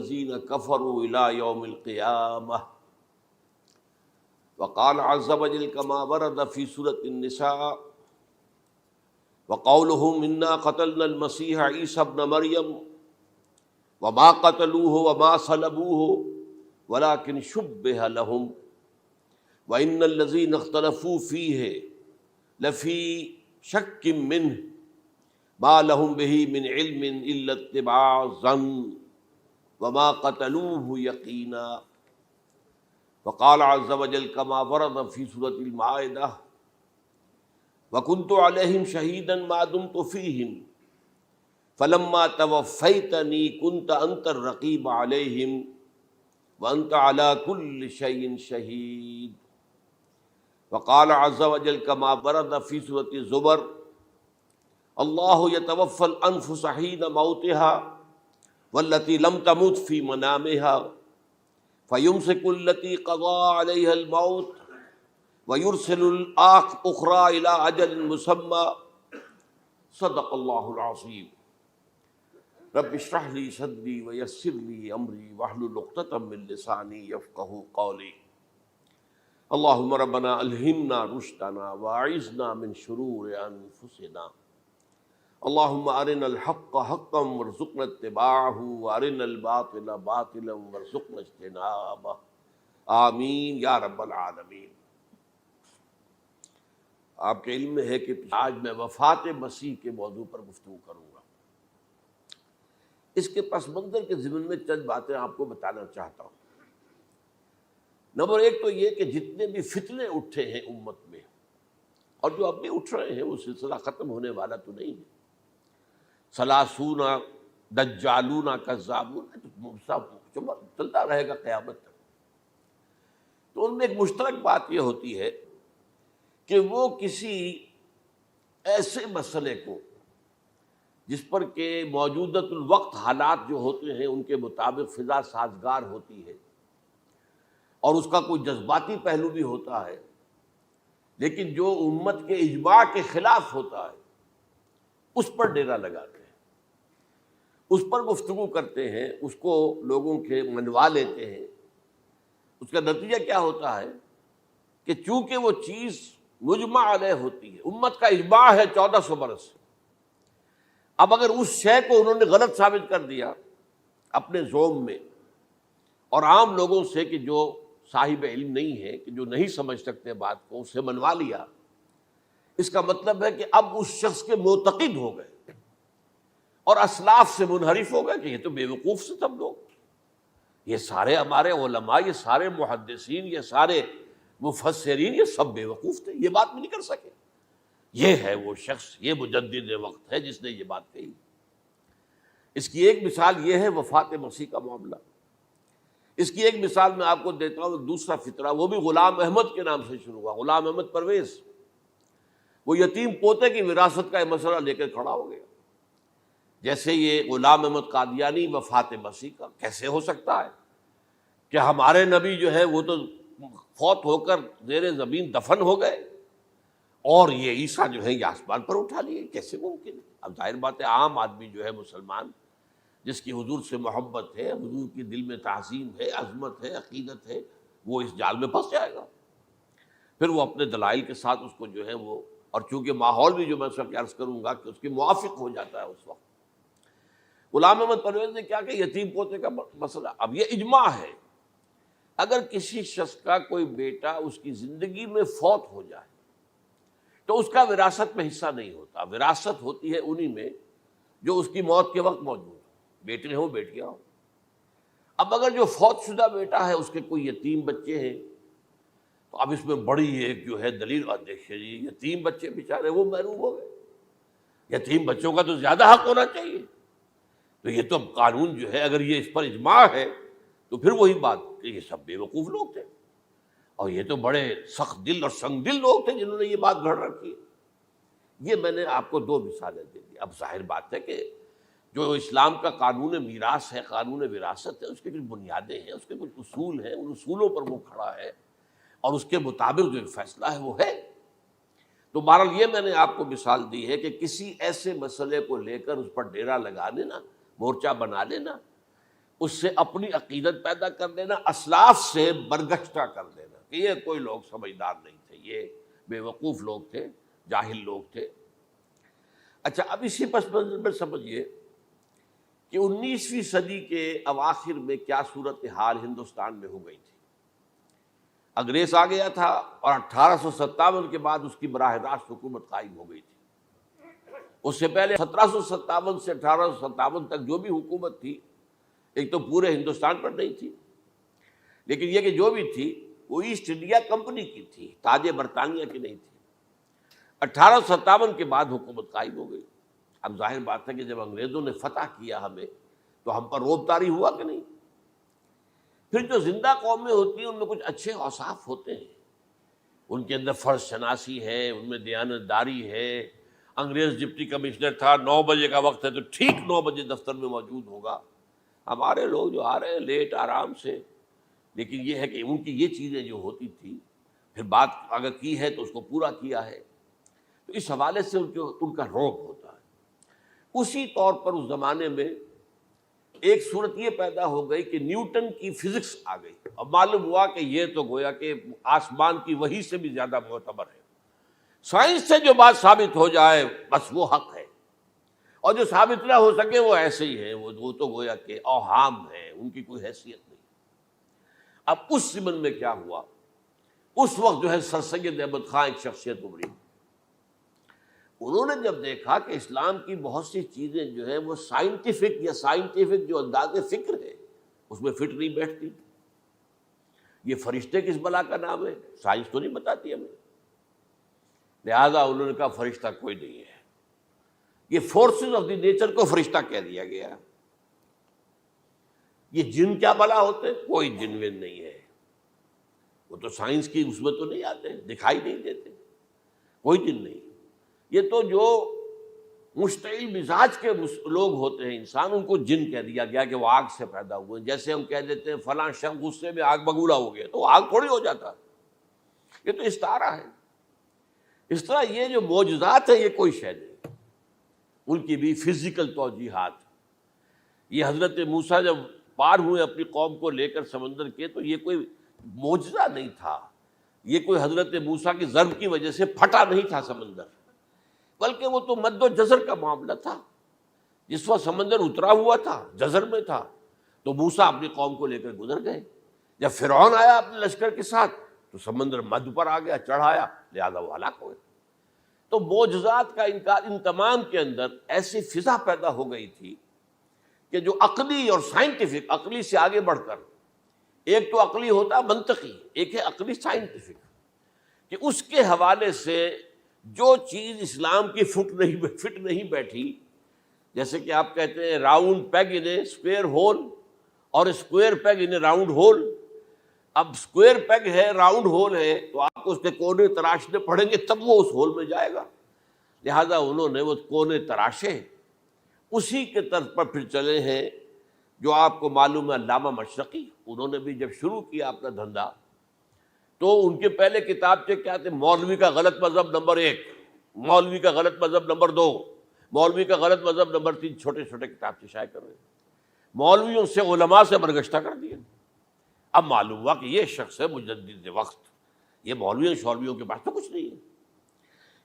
الذین کفروا الی یوم القیامہ۔ وقال عز وجل كما ورد في سورة النساء وقولهم إنا قتلنا المسيح عيسى ابن مريم وما قتلوه وما صلبوه ولكن شبه لهم وإن الذين اختلفوا فيه لفي شك منه ما لهم به من علم إلا اتباع الظن وما قتلوه يقينا۔ وقال عز وجل كما ورد في سورة المائدة وكنت عليهم شهيدا ما دمت فيهم فلما توفيتني كنت أنت الرقيب عليهم وأنت على كل شيء شهيد۔ وقال عز وجل كما ورد في سورة الزمر الله يتوفى الأنفس حين موتها والتي لم تمت في منامها فَيُمْسِكُ الَّتِي قَضَىٰ عَلَيْهَا الْمَوْتَ وَيُرْسِلُ الْأُخْرَىٰ إِلَىٰ أَجَلٍ مُّسَمًّى۔ صدق اللہ العظیم۔ رب اشرح لي صدری ويسر لي أمری واحلل عقدۃ من لسانی یفقہوا قولی۔ اللہم ربنا الہمنا رشدنا واعذنا من شرور انفسنا۔ اللہم ارنا الحق حقا وارزقنا اتباعہ وارنا الباطل باطلا وارزقنا اجتنابہ، آمین یا رب العالمین۔ آپ کے علم میں ہے کہ آج میں وفات مسیح کے موضوع پر گفتگو کروں گا۔ اس کے پس منظر کے ضمن میں چند باتیں آپ کو بتانا چاہتا ہوں۔ نمبر ایک تو یہ کہ جتنے بھی فتنے اٹھے ہیں امت میں، اور جو اب بھی اٹھ رہے ہیں، وہ سلسلہ ختم ہونے والا تو نہیں ہے۔ ثلاثون دجالون کذابون چلتا رہے گا قیامت تک۔ تو ان میں ایک مشترک بات یہ ہوتی ہے کہ وہ کسی ایسے مسئلے کو جس پر کہ موجودۃ الوقت حالات جو ہوتے ہیں ان کے مطابق فضا سازگار ہوتی ہے اور اس کا کوئی جذباتی پہلو بھی ہوتا ہے، لیکن جو امت کے اجماع کے خلاف ہوتا ہے اس پر ڈیرا لگاتے ہیں، اس پر گفتگو کرتے ہیں، اس کو لوگوں کے منوا لیتے ہیں۔ اس کا نتیجہ کیا ہوتا ہے کہ چونکہ وہ چیز مجمع علیہ ہوتی ہے، امت کا اجماع ہے 1400 برس سے، اب اگر اس شے کو انہوں نے غلط ثابت کر دیا اپنے ذوم میں، اور عام لوگوں سے کہ جو صاحب علم نہیں ہے، کہ جو نہیں سمجھ سکتے بات کو، اس سے منوا لیا، اس کا مطلب ہے کہ اب اس شخص کے معتقد ہو گئے اور اسلاف سے منحرف ہو گئے کہ یہ تو بے وقوف سے سب لوگ، یہ سارے ہمارے علماء، یہ سارے محدثین، یہ سارے مفسرین، یہ سب بے وقوف تھے، یہ بات بھی نہیں کر سکے۔ یہ ہے وہ شخص، یہ مجدد وقت ہے جس نے یہ بات کہی۔ اس کی ایک مثال یہ ہے وفات مسیح کا معاملہ۔ اس کی ایک مثال میں آپ کو دیتا ہوں، ایک دوسرا فطرہ، وہ بھی غلام احمد کے نام سے شروع ہوا، غلام احمد پرویز۔ وہ یتیم پوتے کی وراثت کا مسئلہ لے کر کھڑا ہو گیا۔ جیسے یہ غلام احمد قادیانی وفات مسیح کا کیسے ہو سکتا ہے کہ ہمارے نبی جو ہے وہ تو فوت ہو کر زیر زمین دفن ہو گئے اور یہ عیسیٰ جو ہے یہ آسمان پر اٹھا لیے، کیسے ممکن ہے؟ اب ظاہر بات ہے عام آدمی جو ہے مسلمان، جس کی حضور سے محبت ہے، حضور کی دل میں تعظیم ہے، عظمت ہے، عقیدت ہے، وہ اس جال میں پھنس جائے گا۔ پھر وہ اپنے دلائل کے ساتھ اس کو جو ہے وہ، اور چونکہ ماحول بھی جو میں اس وقت عرض کروں گا کہ اس کے موافق ہو جاتا ہے اس وقت۔ غلام احمد پرویز نے کیا کہ یتیم پوتے کا مسئلہ، اب یہ اجماع ہے، اگر کسی شخص کا کوئی بیٹا اس کی زندگی میں فوت ہو جائے تو اس کا وراثت میں حصہ نہیں ہوتا، وراثت ہوتی ہے انہی میں جو اس کی موت کے وقت موجود ہو، بیٹے ہوں بیٹیاں ہوں۔ اب اگر جو فوت شدہ بیٹا ہے اس کے کوئی یتیم بچے ہیں تو اب اس میں بڑی ایک جو ہے دلیل، اور دیکھیے جی یتیم بچے بیچارے وہ محروم ہو گئے، یتیم بچوں کا تو زیادہ حق ہونا چاہیے۔ تو یہ تو اب قانون جو ہے اگر یہ اس پر اجماع ہے تو پھر وہی بات کہ یہ سب بے وقوف لوگ تھے، اور یہ تو بڑے سخت دل اور سنگ دل لوگ تھے جنہوں نے یہ بات گھڑ رکھی ہے۔ یہ میں نے آپ کو دو مثالیں دے دی۔ اب ظاہر بات ہے کہ جو اسلام کا قانون میراث ہے، قانون وراثت ہے، اس کے کچھ بنیادیں ہیں، اس کے کچھ اصول ہیں، ان اصولوں پر وہ کھڑا ہے اور اس کے مطابق جو فیصلہ ہے وہ ہے۔ تو بہرحال یہ میں نے آپ کو مثال دی ہے کہ کسی ایسے مسئلے کو لے کر اس پر ڈیرا لگا لینا، مورچہ بنا لینا، اس سے اپنی عقیدت پیدا کر لینا، اسلاف سے برگشتہ کر دینا کہ یہ کوئی لوگ سمجھدار نہیں تھے، یہ بے وقوف لوگ تھے، جاہل لوگ تھے۔ اچھا، اب اسی پس منظر میں سمجھیے کہ 19ویں صدی کے اواخر میں کیا صورتحال ہندوستان میں ہو گئی تھی۔ انگریز آ گیا تھا اور 1857 کے بعد اس کی براہ راست حکومت قائم ہو گئی تھی۔ اس سے پہلے 1757 سے 1857 تک جو بھی حکومت تھی، ایک تو پورے ہندوستان پر نہیں تھی، لیکن یہ کہ جو بھی تھی وہ ایسٹ انڈیا کمپنی کی تھی، تاج برطانیہ کی نہیں تھی۔ 1857 کے بعد حکومت قائم ہو گئی۔ اب ظاہر بات ہے کہ جب انگریزوں نے فتح کیا ہمیں، تو ہم پر روب طاری ہوا کہ نہیں؟ پھر جو زندہ قومیں ہوتی ہیں ان میں کچھ اچھے اوصاف ہوتے ہیں، ان کے اندر فرض شناسی ہے، ان میں دیانت داری ہے۔ انگریز ڈپٹی کمشنر تھا، 9 بجے کا وقت ہے تو ٹھیک 9 بجے دفتر میں موجود ہوگا۔ ہمارے لوگ جو آ رہے ہیں لیٹ آرام سے، لیکن یہ ہے کہ ان کی یہ چیزیں جو ہوتی تھی، پھر بات اگر کی ہے تو اس کو پورا کیا ہے، تو اس حوالے سے ان کا رعب ہوتا ہے۔ اسی طور پر اس زمانے میں ایک صورت یہ پیدا ہو گئی کہ نیوٹن کی فزکس آ گئی، اور معلوم ہوا کہ یہ تو گویا کہ آسمان کی وحی سے بھی زیادہ معتبر ہے۔ سائنس سے جو بات ثابت ہو جائے بس وہ حق ہے، اور جو ثابت نہ ہو سکے وہ ایسے ہی ہے، وہ تو گویا کہ اوہام ہے، ان کی کوئی حیثیت نہیں۔ اب اس زمن میں کیا ہوا، اس وقت جو ہے سر سید احمد خان ایک شخصیت ابھری۔ انہوں نے جب دیکھا کہ اسلام کی بہت سی چیزیں جو ہیں وہ سائنٹیفک جو انداز فکر ہے اس میں فٹ نہیں بیٹھتی۔ یہ فرشتے کس بلا کا نام ہے، سائنس تو نہیں بتاتی ہمیں، لہذا انہوں نے کہا فرشتہ کوئی نہیں ہے، یہ فورسز آف دی نیچر کو فرشتہ کہہ دیا گیا۔ یہ جن کیا بلا ہوتے، کوئی جن ون نہیں ہے، وہ تو سائنس کی اس میں تو نہیں آتے، دکھائی نہیں دیتے، کوئی جن نہیں۔ یہ تو جو مشتعل مزاج کے لوگ ہوتے ہیں انسان، ان کو جن کہہ دیا گیا کہ وہ آگ سے پیدا ہوئے۔ جیسے ہم کہہ دیتے ہیں فلاں شخص غصے میں آگ بگولا ہو گیا، تو آگ تھوڑی ہو جاتا ہے، یہ تو استعارہ ہے۔ اس طرح یہ جو معجزات ہیں یہ کوئی شے نہیں، ان کی بھی فزیکل توجیحات۔ یہ حضرت موسیٰ جب پار ہوئے اپنی قوم کو لے کر سمندر کے، تو یہ کوئی معجزہ نہیں تھا، یہ کوئی حضرت موسیٰ کی ضرب کی وجہ سے پھٹا نہیں تھا سمندر، بلکہ وہ تو مد و جزر کا معاملہ تھا۔ جس وقت سمندر اترا ہوا تھا، جزر میں تھا، تو موسیٰ اپنی قوم کو لے کر گزر گئے۔ جب فرعون آیا اپنے لشکر کے ساتھ تو سمندر مد پر آ گیا، چڑھ آیا، لہذا وہ ہلاک ہوئے۔ تو معجزات کا انکار، ان تمام کے اندر ایسی فضا پیدا ہو گئی تھی کہ جو عقلی اور سائنٹیفک، عقلی سے آگے بڑھ کر، ایک تو عقلی ہوتا منطقی، ایک ہے عقلی سائنٹیفک، کہ اس کے حوالے سے جو چیز اسلام کی فٹ نہیں بیٹھی، جیسے کہ آپ کہتے ہیں round peg in a square hole اور square peg in a round hole. اب اسکوائر پیگ ہے، راؤنڈ ہول ہے، تو آپ کو اس کے کونے تراشنے پڑیں گے تب وہ اس ہول میں جائے گا۔ لہذا انہوں نے وہ کونے تراشے، اسی کے طرز پر پھر چلے ہیں۔ جو آپ کو معلوم ہے علامہ مشرقی، انہوں نے بھی جب شروع کیا اپنا دھندا، تو ان کے پہلے کتاب کیا تھے؟ مولوی کا غلط مذہب نمبر 1، مولوی کا غلط مذہب نمبر 2، مولوی کا غلط مذہب نمبر 3، چھوٹے چھوٹے کتاب سے شائع کر رہے ہیں۔ مولویوں سے علماء سے برگشتہ کر دیا۔ اب معلوم ہوا کہ یہ شخص ہے مجدد وقت، یہ مولویوں کے پاس تو کچھ نہیں ہے۔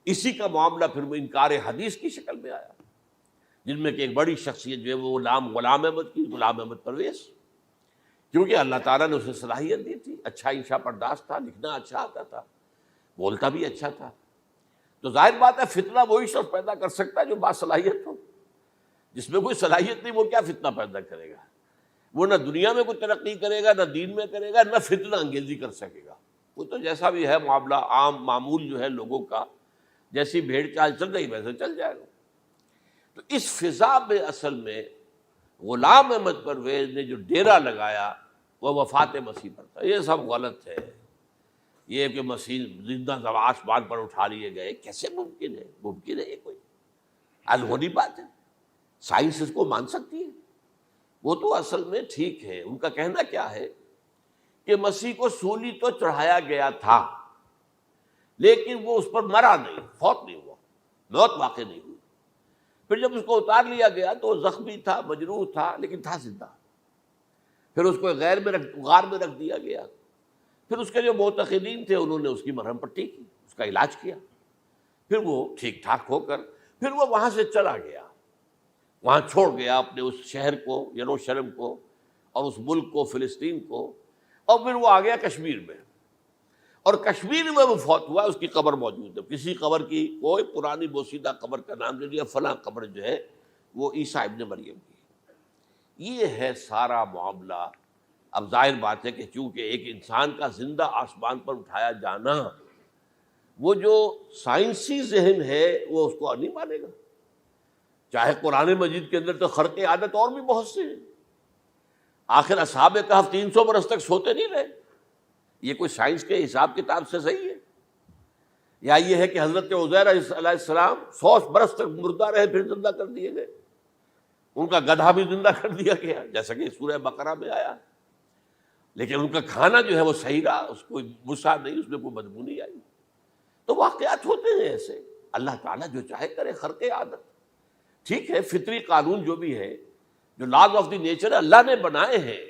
اسی کا معاملہ پھر وہ انکار حدیث کی شکل میں آیا، جن میں کہ ایک بڑی شخصیت جو ہے وہ غلام احمد کی، غلام احمد پرویز، کیونکہ اللہ تعالیٰ نے اسے صلاحیت دی تھی، اچھا انشاء پرداز تھا، لکھنا اچھا آتا تھا، بولتا بھی اچھا تھا۔ تو ظاہر بات ہے فتنہ وہی شخص پیدا کر سکتا ہے جو باصلاحیت ہو۔ جس میں کوئی صلاحیت نہیں وہ کیا فتنہ پیدا کرے گا؟ وہ نہ دنیا میں کوئی ترقی کرے گا، نہ دین میں کرے گا، نہ فتنہ انگیزی کر سکے گا۔ وہ تو جیسا بھی ہے معاملہ، عام معمول جو ہے لوگوں کا، جیسی بھیڑ چال چل رہی ویسے چل جائے گا۔ تو اس فضا میں اصل میں غلام احمد پرویز نے جو ڈیرا لگایا وہ وفات مسیح پر تھا۔ یہ سب غلط ہے، یہ کہ مسیح زندہ آسمان پر اٹھا لیے گئے، کیسے ممکن ہے؟ ممکن ہے یہ کوئی الہونی بات ہے؟ سائنس اس کو مان سکتی ہے؟ وہ تو اصل میں ٹھیک ہے، ان کا کہنا کیا ہے کہ مسیح کو سولی تو چڑھایا گیا تھا، لیکن وہ اس پر مرا نہیں، فوت نہیں ہوا، موت واقع نہیں ہوئی۔ پھر جب اس کو اتار لیا گیا تو وہ زخمی تھا، مجروح تھا، لیکن تھا زندہ۔ پھر اس کو غار میں رکھ دیا گیا. پھر اس کے جو معتقدین تھے انہوں نے اس کی مرہم پٹی کی، اس کا علاج کیا، پھر وہ ٹھیک ٹھاک ہو کر پھر وہ وہاں سے چلا گیا، وہاں چھوڑ گیا اپنے اس شہر کو، یروشلم کو، اور اس ملک کو، فلسطین کو، اور پھر وہ آ گیا کشمیر میں، اور کشمیر میں وہ فوت ہوا. اس کی قبر موجود ہے. کسی قبر کی کوئی پرانی بوسیدہ قبر کا نام دے دیا، فلاں قبر جو ہے وہ عیسیٰ ابن مریم کی. یہ ہے سارا معاملہ. اب ظاہر بات ہے کہ چونکہ ایک انسان کا زندہ آسمان پر اٹھایا جانا، وہ جو سائنسی ذہن ہے وہ اس کو نہیں مانے گا. چاہے قرآن مجید کے اندر تو خرق عادت اور بھی بہت سے ہیں. آخر اصحاب کہف 300 برس تک سوتے نہیں رہے. یہ کوئی سائنس کے حساب کتاب سے صحیح ہے؟ یا یہ ہے کہ حضرت عزیر علیہ السلام 100 برس تک مردہ رہے پھر زندہ کر دیے گئے؟ ان کا گدھا بھی زندہ کر دیا گیا جیسا کہ سورہ بقرہ میں آیا، لیکن ان کا کھانا جو ہے وہ صحیح رہا، اس کو مسا نہیں، اس میں کوئی بدبو نہیں آئی. تو واقعات ہوتے ہیں ایسے. اللہ تعالیٰ جو چاہے کرے. خرق عادت ٹھیک ہے، فطری قانون جو بھی ہے، جو لاز آف دی نیچر اللہ نے بنائے ہیں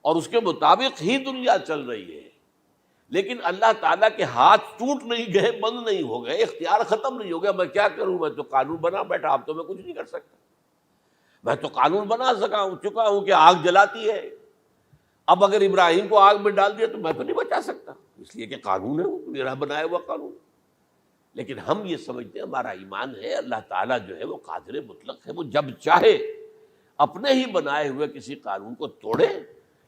اور اس کے مطابق ہی دنیا چل رہی ہے، لیکن اللہ تعالیٰ کے ہاتھ ٹوٹ نہیں گئے، بند نہیں ہو گئے، اختیار ختم نہیں ہو گیا. میں کیا کروں؟ میں تو قانون بنا بیٹھا، اب تو میں کچھ نہیں کر سکتا. میں تو قانون بنا چکا ہوں کہ آگ جلاتی ہے، اب اگر ابراہیم کو آگ میں ڈال دیا تو میں تو نہیں بچا سکتا، اس لیے کہ قانون ہے، وہ میرا بنایا ہوا قانون. لیکن ہم یہ سمجھتے ہیں، ہمارا ایمان ہے اللہ تعالیٰ جو ہے وہ قادر مطلق ہے، وہ جب چاہے اپنے ہی بنائے ہوئے کسی قانون کو توڑے.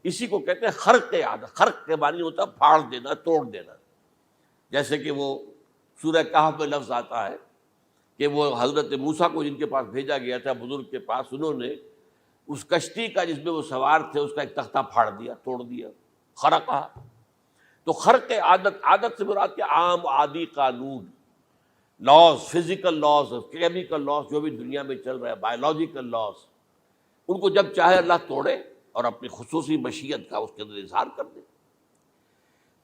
اسی کو کہتے ہیں خرق عادت. خرق کے معنی ہوتا ہے پھاڑ دینا، توڑ دینا. جیسے کہ وہ سورہ کہف میں لفظ آتا ہے کہ وہ حضرت موسیٰ کو جن کے پاس بھیجا گیا تھا، بزرگ کے پاس، انہوں نے اس کشتی کا جس میں وہ سوار تھے اس کا ایک تختہ پھاڑ دیا، توڑ دیا، خرقہ. تو خرق عادت سے مراد کیا؟ عام عادی قانون، laws, physical laws, chemical laws جو بھی دنیا میں چل رہا ہے، بایولوجیکل لاز، ان کو جب چاہے اللہ توڑے اور اپنی خصوصی مشیت کا اس کے اندر اظہار کر دے.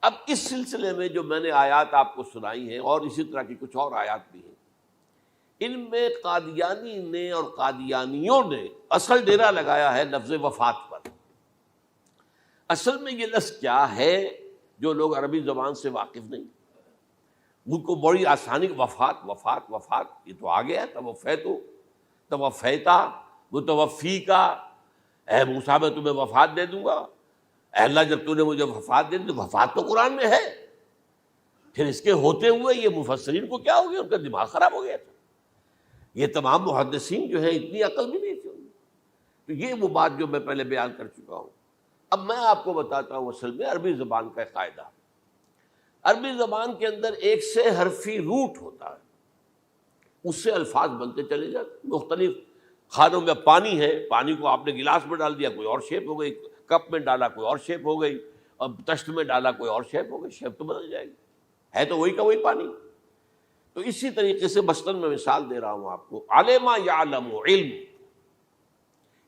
اب اس سلسلے میں جو میں نے آیات آپ کو سنائی ہیں، اور اسی طرح کی کچھ اور آیات بھی ہیں، ان میں قادیانی نے اور قادیانیوں نے اصل ڈیرا لگایا ہے لفظ وفات پر. اصل میں یہ لفظ کیا ہے جو لوگ عربی زبان سے واقف نہیں، ان کو بڑی آسانی، وفات وفات وفات، یہ تو آ گیا ہے. توفیتو، توفیتا، متوفی کا، اے موسیٰ میں تمہیں وفات دے دوں گا. اے اللہ جب تو نے مجھے وفات دے دی، تو وفات تو قرآن میں ہے. پھر اس کے ہوتے ہوئے یہ مفسرین کو کیا ہو گیا؟ ان کا دماغ خراب ہو گیا تھا. یہ تمام محدثین جو ہیں اتنی عقل بھی نہیں تھی. تو یہ وہ بات جو میں پہلے بیان کر چکا ہوں. اب میں آپ کو بتاتا ہوں اصل میں عربی زبان کا قاعدہ. عربی زبان کے اندر ایک سے حرفی روٹ ہوتا ہے، اس سے الفاظ بنتے چلے جاتے. مختلف کھانوں میں پانی ہے، پانی کو آپ نے گلاس میں ڈال دیا، کوئی اور شیپ ہو گئی، کپ میں ڈالا کوئی اور شیپ ہو گئی، اور تشت میں ڈالا کوئی اور شیپ ہو گئی. شیپ تو بدل جائے گی، ہے تو وہی کا وہی پانی. تو اسی طریقے سے مثلاً میں مثال دے رہا ہوں آپ کو. علم یعلم، علم،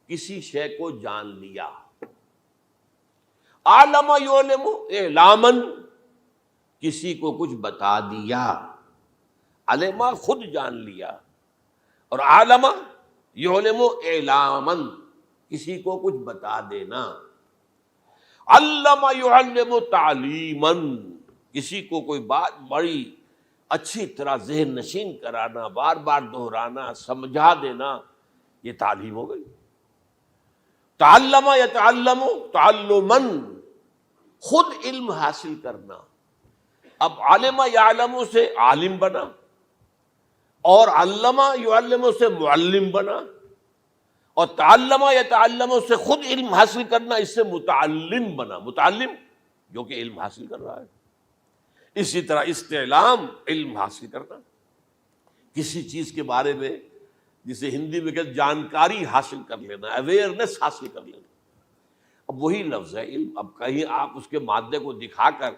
کسی شے کو جان لیا. علم یعلم، اعلامن، کسی کو کچھ بتا دیا. علم خود جان لیا، اور علم یعلم اعلامن، کسی کو کچھ بتا دینا. علم یعلم تعلیمن، کسی کو کوئی بات بڑی اچھی طرح ذہن نشین کرانا، بار بار دہرانا، سمجھا دینا، یہ تعلیم ہو گئی. تعلم یتعلم تعلمن، خود علم حاصل کرنا. اب علم یعلم سے عالم بنا، اور علم یعلم سے معلم بنا، اور تعلم یتعلم سے خود علم حاصل کرنا، اس سے متعلم بنا. متعلم جو کہ علم حاصل کر رہا ہے. اسی طرح استعلام، علم حاصل کرنا، کسی چیز کے بارے میں جسے ہندی میں کہتے جانکاری حاصل کر لینا، اویئرنیس حاصل کر لینا. اب وہی لفظ ہے علم. اب کہیں آپ اس کے مادے کو دکھا کر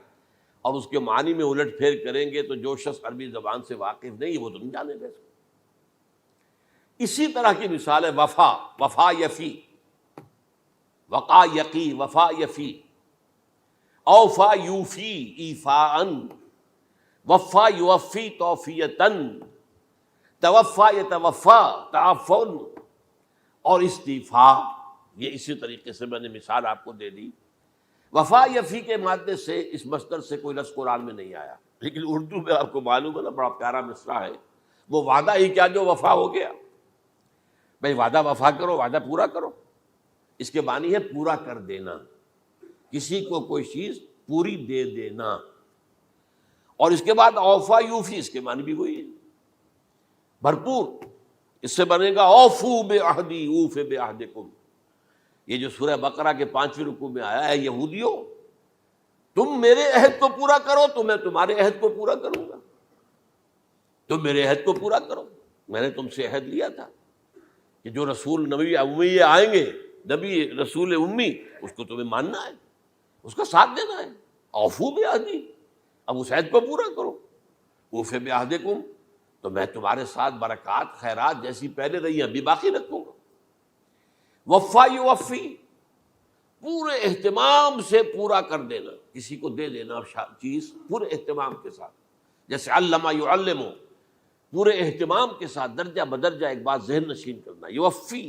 اور اس کے معنی میں الٹ پھیر کریں گے تو جو شخص عربی زبان سے واقف نہیں وہ تو نہیں جانے گا. اسی طرح کی مثال ہے وفا، وفا یفی، وقا یقی، وفا یفی، اوفا یوفی ایفاءن، وفا یوفی توفیتن، توفا یتوفا تعفن، اور استیفا. یہ اسی طریقے سے میں نے مثال آپ کو دے دی. وفا یفی کے مادے سے اس مصدر سے کوئی لفظ قرآن میں نہیں آیا، لیکن اردو میں آپ کو معلوم ہے نا بڑا پیارا مصرع ہے، وہ وعدہ ہی کیا جو وفا ہو گیا. بھائی وعدہ وفا کرو، وعدہ پورا کرو. اس کے معنی ہے پورا کر دینا، کسی کو کوئی چیز پوری دے دینا. اور اس کے بعد اوفا یوفی، اس کے معنی بھی وہی ہے، بھرپور. اس سے بنے گا اوفو بعہدی اوف بعہدکم. یہ جو سورہ بقرہ کے 5ویں رکوع میں آیا ہے، یہودیوں تم میرے عہد کو پورا کرو تو میں تمہارے عہد کو پورا کروں گا. تم میرے عہد کو پورا کرو، میں نے تم سے عہد لیا تھا کہ جو رسول نبی امی آئیں گے، نبی رسول امی، اس کو تمہیں ماننا ہے، اس کا ساتھ دینا ہے. اوفو بعہدی، اب اس عہد کو پورا کرو. اوف بعہدکم، تو میں تمہارے ساتھ برکات خیرات جیسی پہلے رہی ابھی باقی رکھوں گا. وفا یوفی، پورے اہتمام سے پورا کر دینا، کسی کو دے دینا چیز پورے اہتمام کے ساتھ. جیسے علمہ یعلم، پورے اہتمام کے ساتھ درجہ بدرجہ ایک بات ذہن نشین کرنا. یوفی،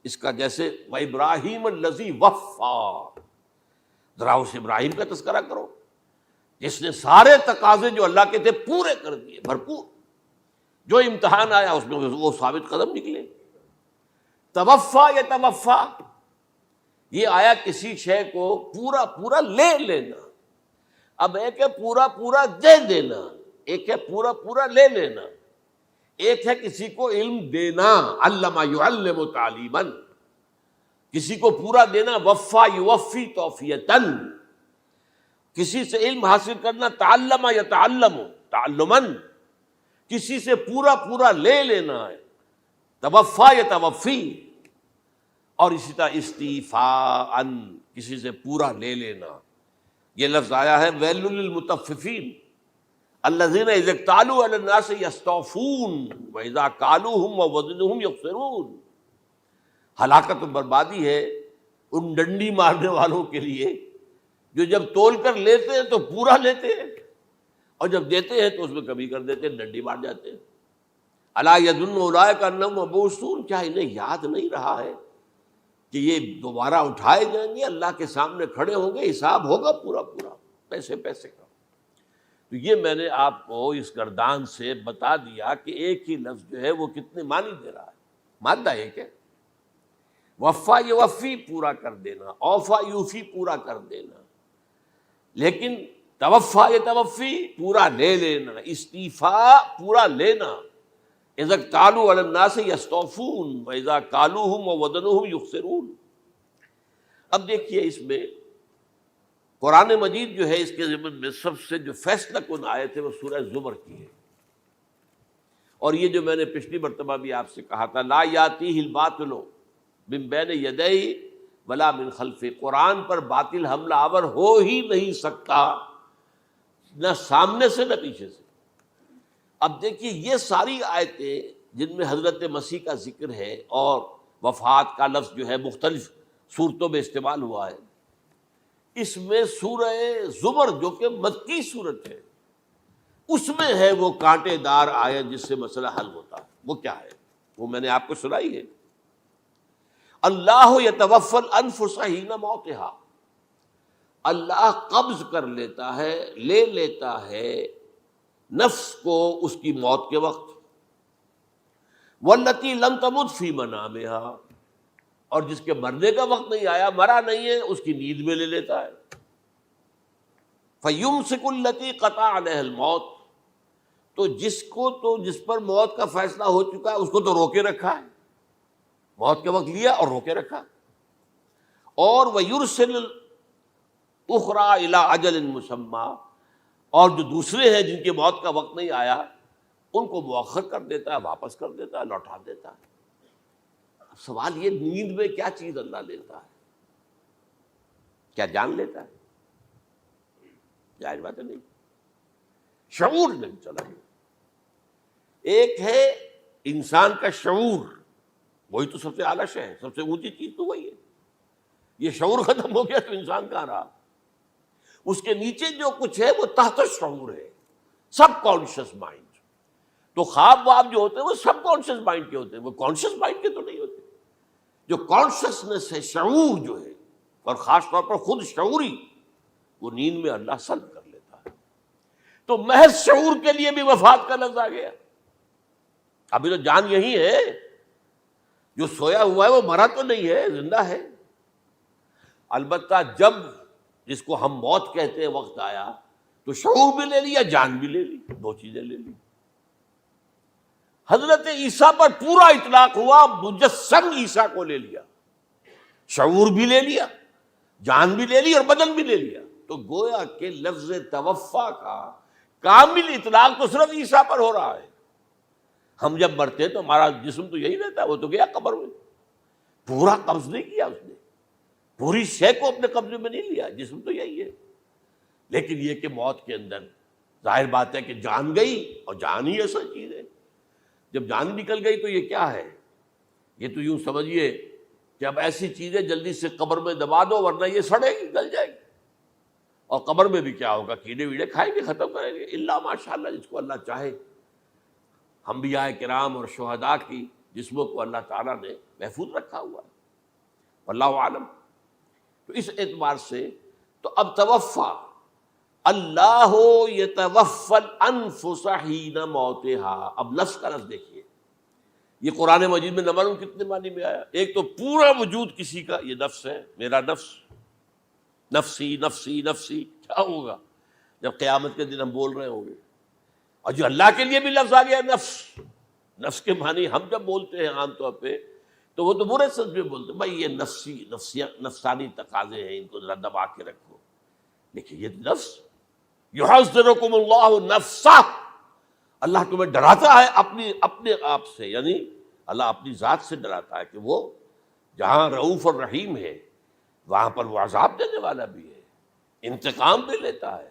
اس کا جیسے وَإِبْرَاهِيمَ الَّذِي وَفَّى، ذرا اس ابراہیم کا تذکرہ کرو جس نے سارے تقاضے جو اللہ کے تھے پورے کر دیے، بھرپور. جو امتحان آیا اس میں وہ ثابت قدم نکلے. توفا یا توفا، یہ آیا کسی شے کو پورا پورا لے لینا. اب ایک ہے پورا پورا دے دینا، ایک ہے پورا پورا لے لینا. ایک ہے کسی کو علم دینا، علمہ یعلم تعلیما، کسی کو پورا دینا. وفا یوفی توفیتن، کسی سے علم حاصل کرنا. تعلم یتعلم تعلما، کسی سے پورا پورا لے لینا ہے. توفا یتوفی، اور اسی طرح استیفاء، کسی سے پورا لے لینا. یہ لفظ آیا ہے ویل للمطففین الذین اذا اکتالوا علی الناس یستوفون واذا کالوہم ووزنوہم یخسرون. ہلاکت و بربادی ہے ان ڈنڈی مارنے والوں کے لیے جو جب تول کر لیتے ہیں تو پورا لیتے ہیں، اور جب دیتے ہیں تو اس میں کمی کر دیتے ہیں، ڈنڈی مار جاتے ہیں. الا یظن اولئک انہم مبعوثون، کیا انہیں یاد نہیں رہا ہے کہ یہ دوبارہ اٹھائے جائیں گے، اللہ کے سامنے کھڑے ہوں گے، حساب ہوگا پورا پورا پیسے پیسے کا. تو یہ میں نے آپ کو اس گردان سے بتا دیا کہ ایک ہی لفظ جو ہے وہ کتنے معنی دے رہا ہے. مادہ ایک ہے، وفا یوفی پورا کر دینا، اوفا یوفی پورا کر دینا. لیکن توفا یتوفی پورا لے لینا، استیفاء پورا لینا. اذا اکتالوا علی الناس یستوفون واذا کالوہم ووزنوہم یخسرون. اب دیکھیے اس میں قرآن مجید جو ہے اس کے ضمن میں سب سے جو فیصلہ کن آیت ہے وہ سورہ زمر کی ہے. اور یہ جو میں نے پچھلی مرتبہ بھی آپ سے کہا تھا، لا یاتیہ الباطل من بین یدیہ ولا من خلفہ، قرآن پر باطل حملہ آور ہو ہی نہیں سکتا، نہ سامنے سے نہ پیچھے سے. اب دیکھیے یہ ساری آیتیں جن میں حضرت مسیح کا ذکر ہے اور وفات کا لفظ جو ہے مختلف صورتوں میں استعمال ہوا ہے، اس میں سورہ زمر جو کہ مکی صورت ہے اس میں ہے وہ کانٹے دار آیت جس سے مسئلہ حل ہوتا ہے. وہ کیا ہے؟ وہ میں نے آپ کو سنائی ہے. اللہ یتوفی الانفس حین موتہا، اللہ قبض کر لیتا ہے، لے لیتا ہے نفس کو اس کی موت کے وقت. واللتی لم تمت فی منامہا، اور جس کے مرنے کا وقت نہیں آیا، مرا نہیں ہے، اس کی نیند میں لے لیتا ہے. فیمسک التی قطع علیہ الموت، تو جس پر موت کا فیصلہ ہو چکا ہے اس کو تو روکے رکھا ہے، موت کے وقت لیا اور روکے رکھا. اور ویرسل الاخری الی اجل مسمی، اور جو دوسرے ہیں جن کی موت کا وقت نہیں آیا ان کو مؤخر کر دیتا ہے، واپس کر دیتا ہے، لوٹا دیتا ہے. اب سوال یہ، نیند میں کیا چیز اللہ لیتا ہے؟ کیا جان لیتا ہے؟ جائز بات نہیں، شعور نہیں چلا. ایک ہے انسان کا شعور، وہی تو سب سے اعلیٰ شے ہے، سب سے اونچی چیز تو وہی ہے. یہ شعور ختم ہو گیا تو انسان کہاں رہا؟ اس کے نیچے جو کچھ ہے وہ تحت شعور ہے، سب کانشیس مائنڈ. تو خواب واب جو ہوتے ہیں وہ سب کانشیس مائنڈ کے ہوتے ہیں، وہ کانشیس مائنڈ کے تو نہیں ہوتے. جو کانشسنس ہے، شعور جو ہے، اور خاص طور پر خود شعوری، وہ نیند میں اللہ سلب کر لیتا ہے۔ تو محض شعور کے لیے بھی وفات کا لفظ آ گیا۔ ابھی تو جان یہی ہے، جو سویا ہوا ہے وہ مرا تو نہیں ہے، زندہ ہے۔ البتہ جب جس کو ہم موت کہتے ہیں وقت آیا تو شعور بھی لے لیا، جان بھی لے لی، دو چیزیں لے لی۔ حضرت عیسیٰ پر پورا اطلاق ہوا، مجسم عیسیٰ کو لے لیا، شعور بھی لے لیا، جان بھی لے لی اور بدن بھی لے لیا۔ تو گویا کہ لفظ توفا کا کامل اطلاق تو صرف عیسیٰ پر ہو رہا ہے۔ ہم جب مرتے ہیں تو ہمارا جسم تو یہی رہتا ہے، وہ تو گیا قبر میں، پورا قبض نہیں کیا اس نے، پوری شے کو اپنے قبضے میں نہیں لیا، جسم تو یہی ہے۔ لیکن یہ کہ موت کے اندر ظاہر بات ہے کہ جان گئی، اور جان ہی ایسا چیز ہے، جب جان نکل گئی تو یہ کیا ہے؟ یہ تو یوں سمجھیے کہ اب ایسی چیزیں جلدی سے قبر میں دبا دو، ورنہ یہ سڑے گی، گل جائے گی۔ اور قبر میں بھی کیا ہوگا؟ کیڑے ویڑے کھائیں گے، ختم کریں گے، الا ماشاءاللہ جس کو اللہ چاہے۔ انبیاء کرام اور شہداء کی جسموں کو اللہ تعالیٰ نے محفوظ رکھا ہوا ہے، واللہ عالم۔ تو اس اعتبار سے تو اب توفا، اللہ یتوفی الانفس حین موتها، اب نفس کا لفظ دیکھیے، یہ قرآن مجید میں نہ معلوم کتنے معنی میں آیا۔ ایک تو پورا وجود کسی کا یہ نفس ہے، میرا نفس، نفسی نفسی نفسی، کیا ہوگا جب قیامت کے دن ہم بول رہے ہوں گے؟ اور جو اللہ کے لیے بھی لفظ آ گیا نفس، نفس کے معنی ہم جب بولتے ہیں عام طور پہ تو وہ تو برے سچ میں بولتے ہیں، بھائی یہ نفسانی تقاضے ہیں، ان کو ذرا دبا کے رکھو۔ لیکن یہ نفس، یحذرکم اللہ نفسہ، اللہ تمہیں ڈراتا ہے اپنے آپ سے، یعنی اللہ اپنی ذات سے ڈراتا ہے کہ وہ جہاں رؤوف اور رحیم ہے وہاں پر وہ عذاب دینے والا بھی ہے، انتقام بھی لیتا ہے،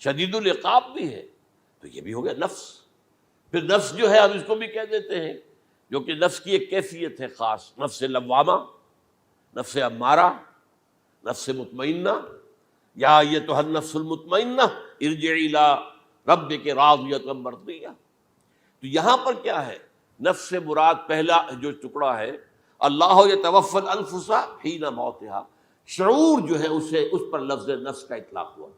شدید العقاب بھی ہے۔ تو یہ بھی ہو گیا نفس۔ پھر نفس جو ہے ہم اس کو بھی کہہ دیتے ہیں، جو کہ نفس کی ایک کیفیت ہے خاص، نفس لوامہ، نفس امارہ، نفس مطمئنہ، یا ایتھا النفس المطمئنہ ارجعی الی ربک راضیۃ مرضیہ۔ تو یہاں پر کیا ہے؟ نفس سے مراد پہلا جو ٹکڑا ہے، اللہ یتوفی الانفس حین موتہا، شعور جو ہے اس پر لفظ نفس کا اطلاق ہوا۔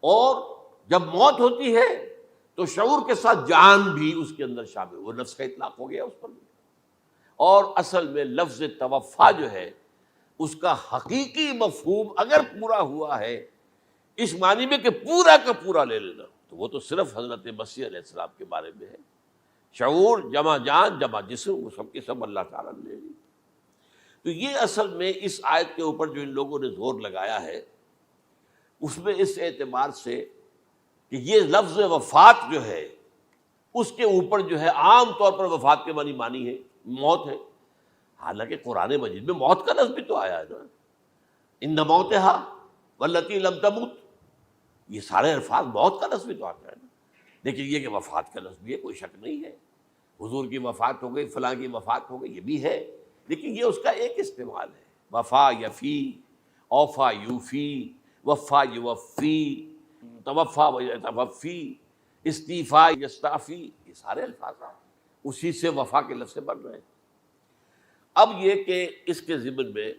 اور جب موت ہوتی ہے تو شعور کے ساتھ جان بھی اس کے اندر شامل، وہ نفس کا اطلاق ہو گیا اس پر بھی۔ اور اصل میں لفظ توفا جو ہے اس کا حقیقی مفہوم اگر پورا ہوا ہے اس معنی میں کہ پورا کا پورا لے لینا، تو وہ تو صرف حضرت مسیح علیہ السلام کے بارے میں ہے۔ شعور جمع جان جمع جسم، وہ سب کے سب اللہ تعالیٰ نے لے لی۔ تو یہ اصل میں اس آیت کے اوپر جو ان لوگوں نے زور لگایا ہے، اس میں اس اعتبار سے کہ یہ لفظ وفات جو ہے اس کے اوپر جو ہے عام طور پر وفات کے معنی ہے موت ہے، حالانکہ قرآن مجید میں موت کا لفظ بھی تو آیا ہے نا، ان موتہا واللتی لم تمت، یہ سارے الفاظ موت کا لفظ بھی تو آتا ہے نا۔ لیکن یہ کہ وفات کا لفظ بھی ہے، کوئی شک نہیں ہے، حضور کی وفات ہو گئی، فلاں کی وفات ہو گئی، یہ بھی ہے، لیکن یہ اس کا ایک استعمال ہے۔ وفا یفی، اوفا یوفی، وفا یوفی، توفا و یتوفی، استیفا یستعفی، یہ سارے الفاظ اسی سے وفا کے لفظ سے بن رہے ہیں۔ اب یہ کہ اس کے ضمن میں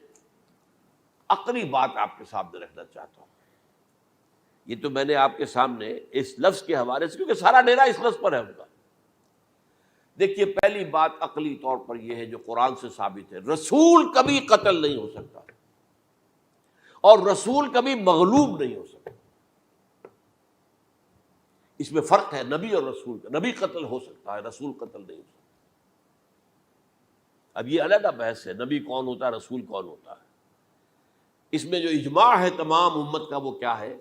عقلی بات آپ کے سامنے رکھنا چاہتا ہوں، یہ تو میں نے آپ کے سامنے اس لفظ کے حوالے سے، کیونکہ سارا ڈیرا اس لفظ پر ہے ان کا۔ دیکھیے پہلی بات عقلی طور پر یہ ہے جو قرآن سے ثابت ہے، رسول کبھی قتل نہیں ہو سکتا، اور رسول کبھی مغلوب نہیں ہو سکتا۔ اس میں فرق ہے نبی اور رسول کا، نبی قتل ہو سکتا ہے، رسول قتل نہیں ہو سکتا۔ اب یہ علیحدہ بحث ہے، نبی کون ہوتا ہے، رسول کون ہوتا ہے۔ اس میں جو اجماع ہے تمام امت کا وہ کیا ہے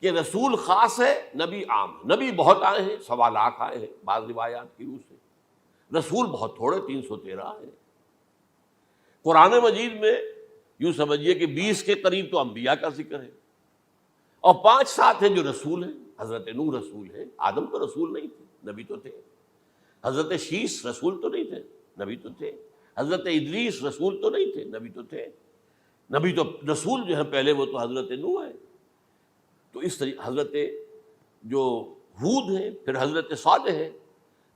کہ رسول خاص ہے، نبی عام ہے۔ نبی بہت آئے ہیں، 1.25 لاکھ آئے ہیں بعض روایات کی روح سے، رسول بہت تھوڑے، 313 ہیں۔ قرآن مجید میں یوں سمجھیے کہ 20 کے قریب تو انبیاء کا ذکر ہے، اور 5-7 ہیں جو رسول ہیں۔ حضرت نوح رسول ہے، آدم تو رسول نہیں تھے، نبی تو تھے۔ حضرت شیس رسول تو نہیں تھے، نبی تو تھے۔ حضرت ادریس رسول تو نہیں تھے، نبی تو تھے۔ نبی تو رسول جو ہے پہلے وہ تو حضرت نوح ہے۔ تو اس طریقے حضرت جو ہود ہیں، پھر حضرت صالح ہے۔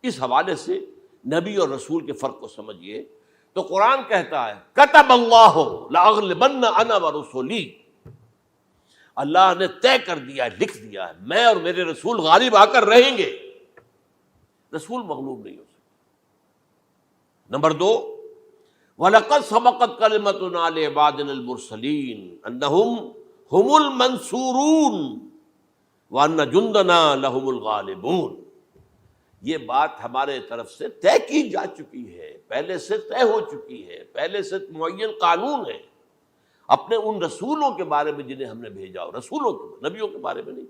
اس حوالے سے نبی اور رسول کے فرق کو سمجھیے تو قرآن کہتا ہے کتب اللہ لاغلبن انا ورسلی، اللہ نے طے کر دیا، لکھ دیا ہے، میں اور میرے رسول غالب آ کر رہیں گے، رسول مغلوب نہیں ہو سکتے۔ نمبر 2، وَلَقَدْ سَبَقَتْ كَلِمَتُنَا لِعِبَادِنَا الْمُرْسَلِينَ أَنَّهُمْ هُمُ الْمَنْصُورُونَ وَأَنَّ جُنْدَنَا لَهُمُ الْغَالِبُونَ، یہ بات ہمارے طرف سے طے کی جا چکی ہے، پہلے سے طے ہو چکی ہے، پہلے سے معین قانون ہے اپنے ان رسولوں کے بارے میں جنہیں ہم نے بھیجا ہو، رسولوں کے، نبیوں کے بارے میں نہیں،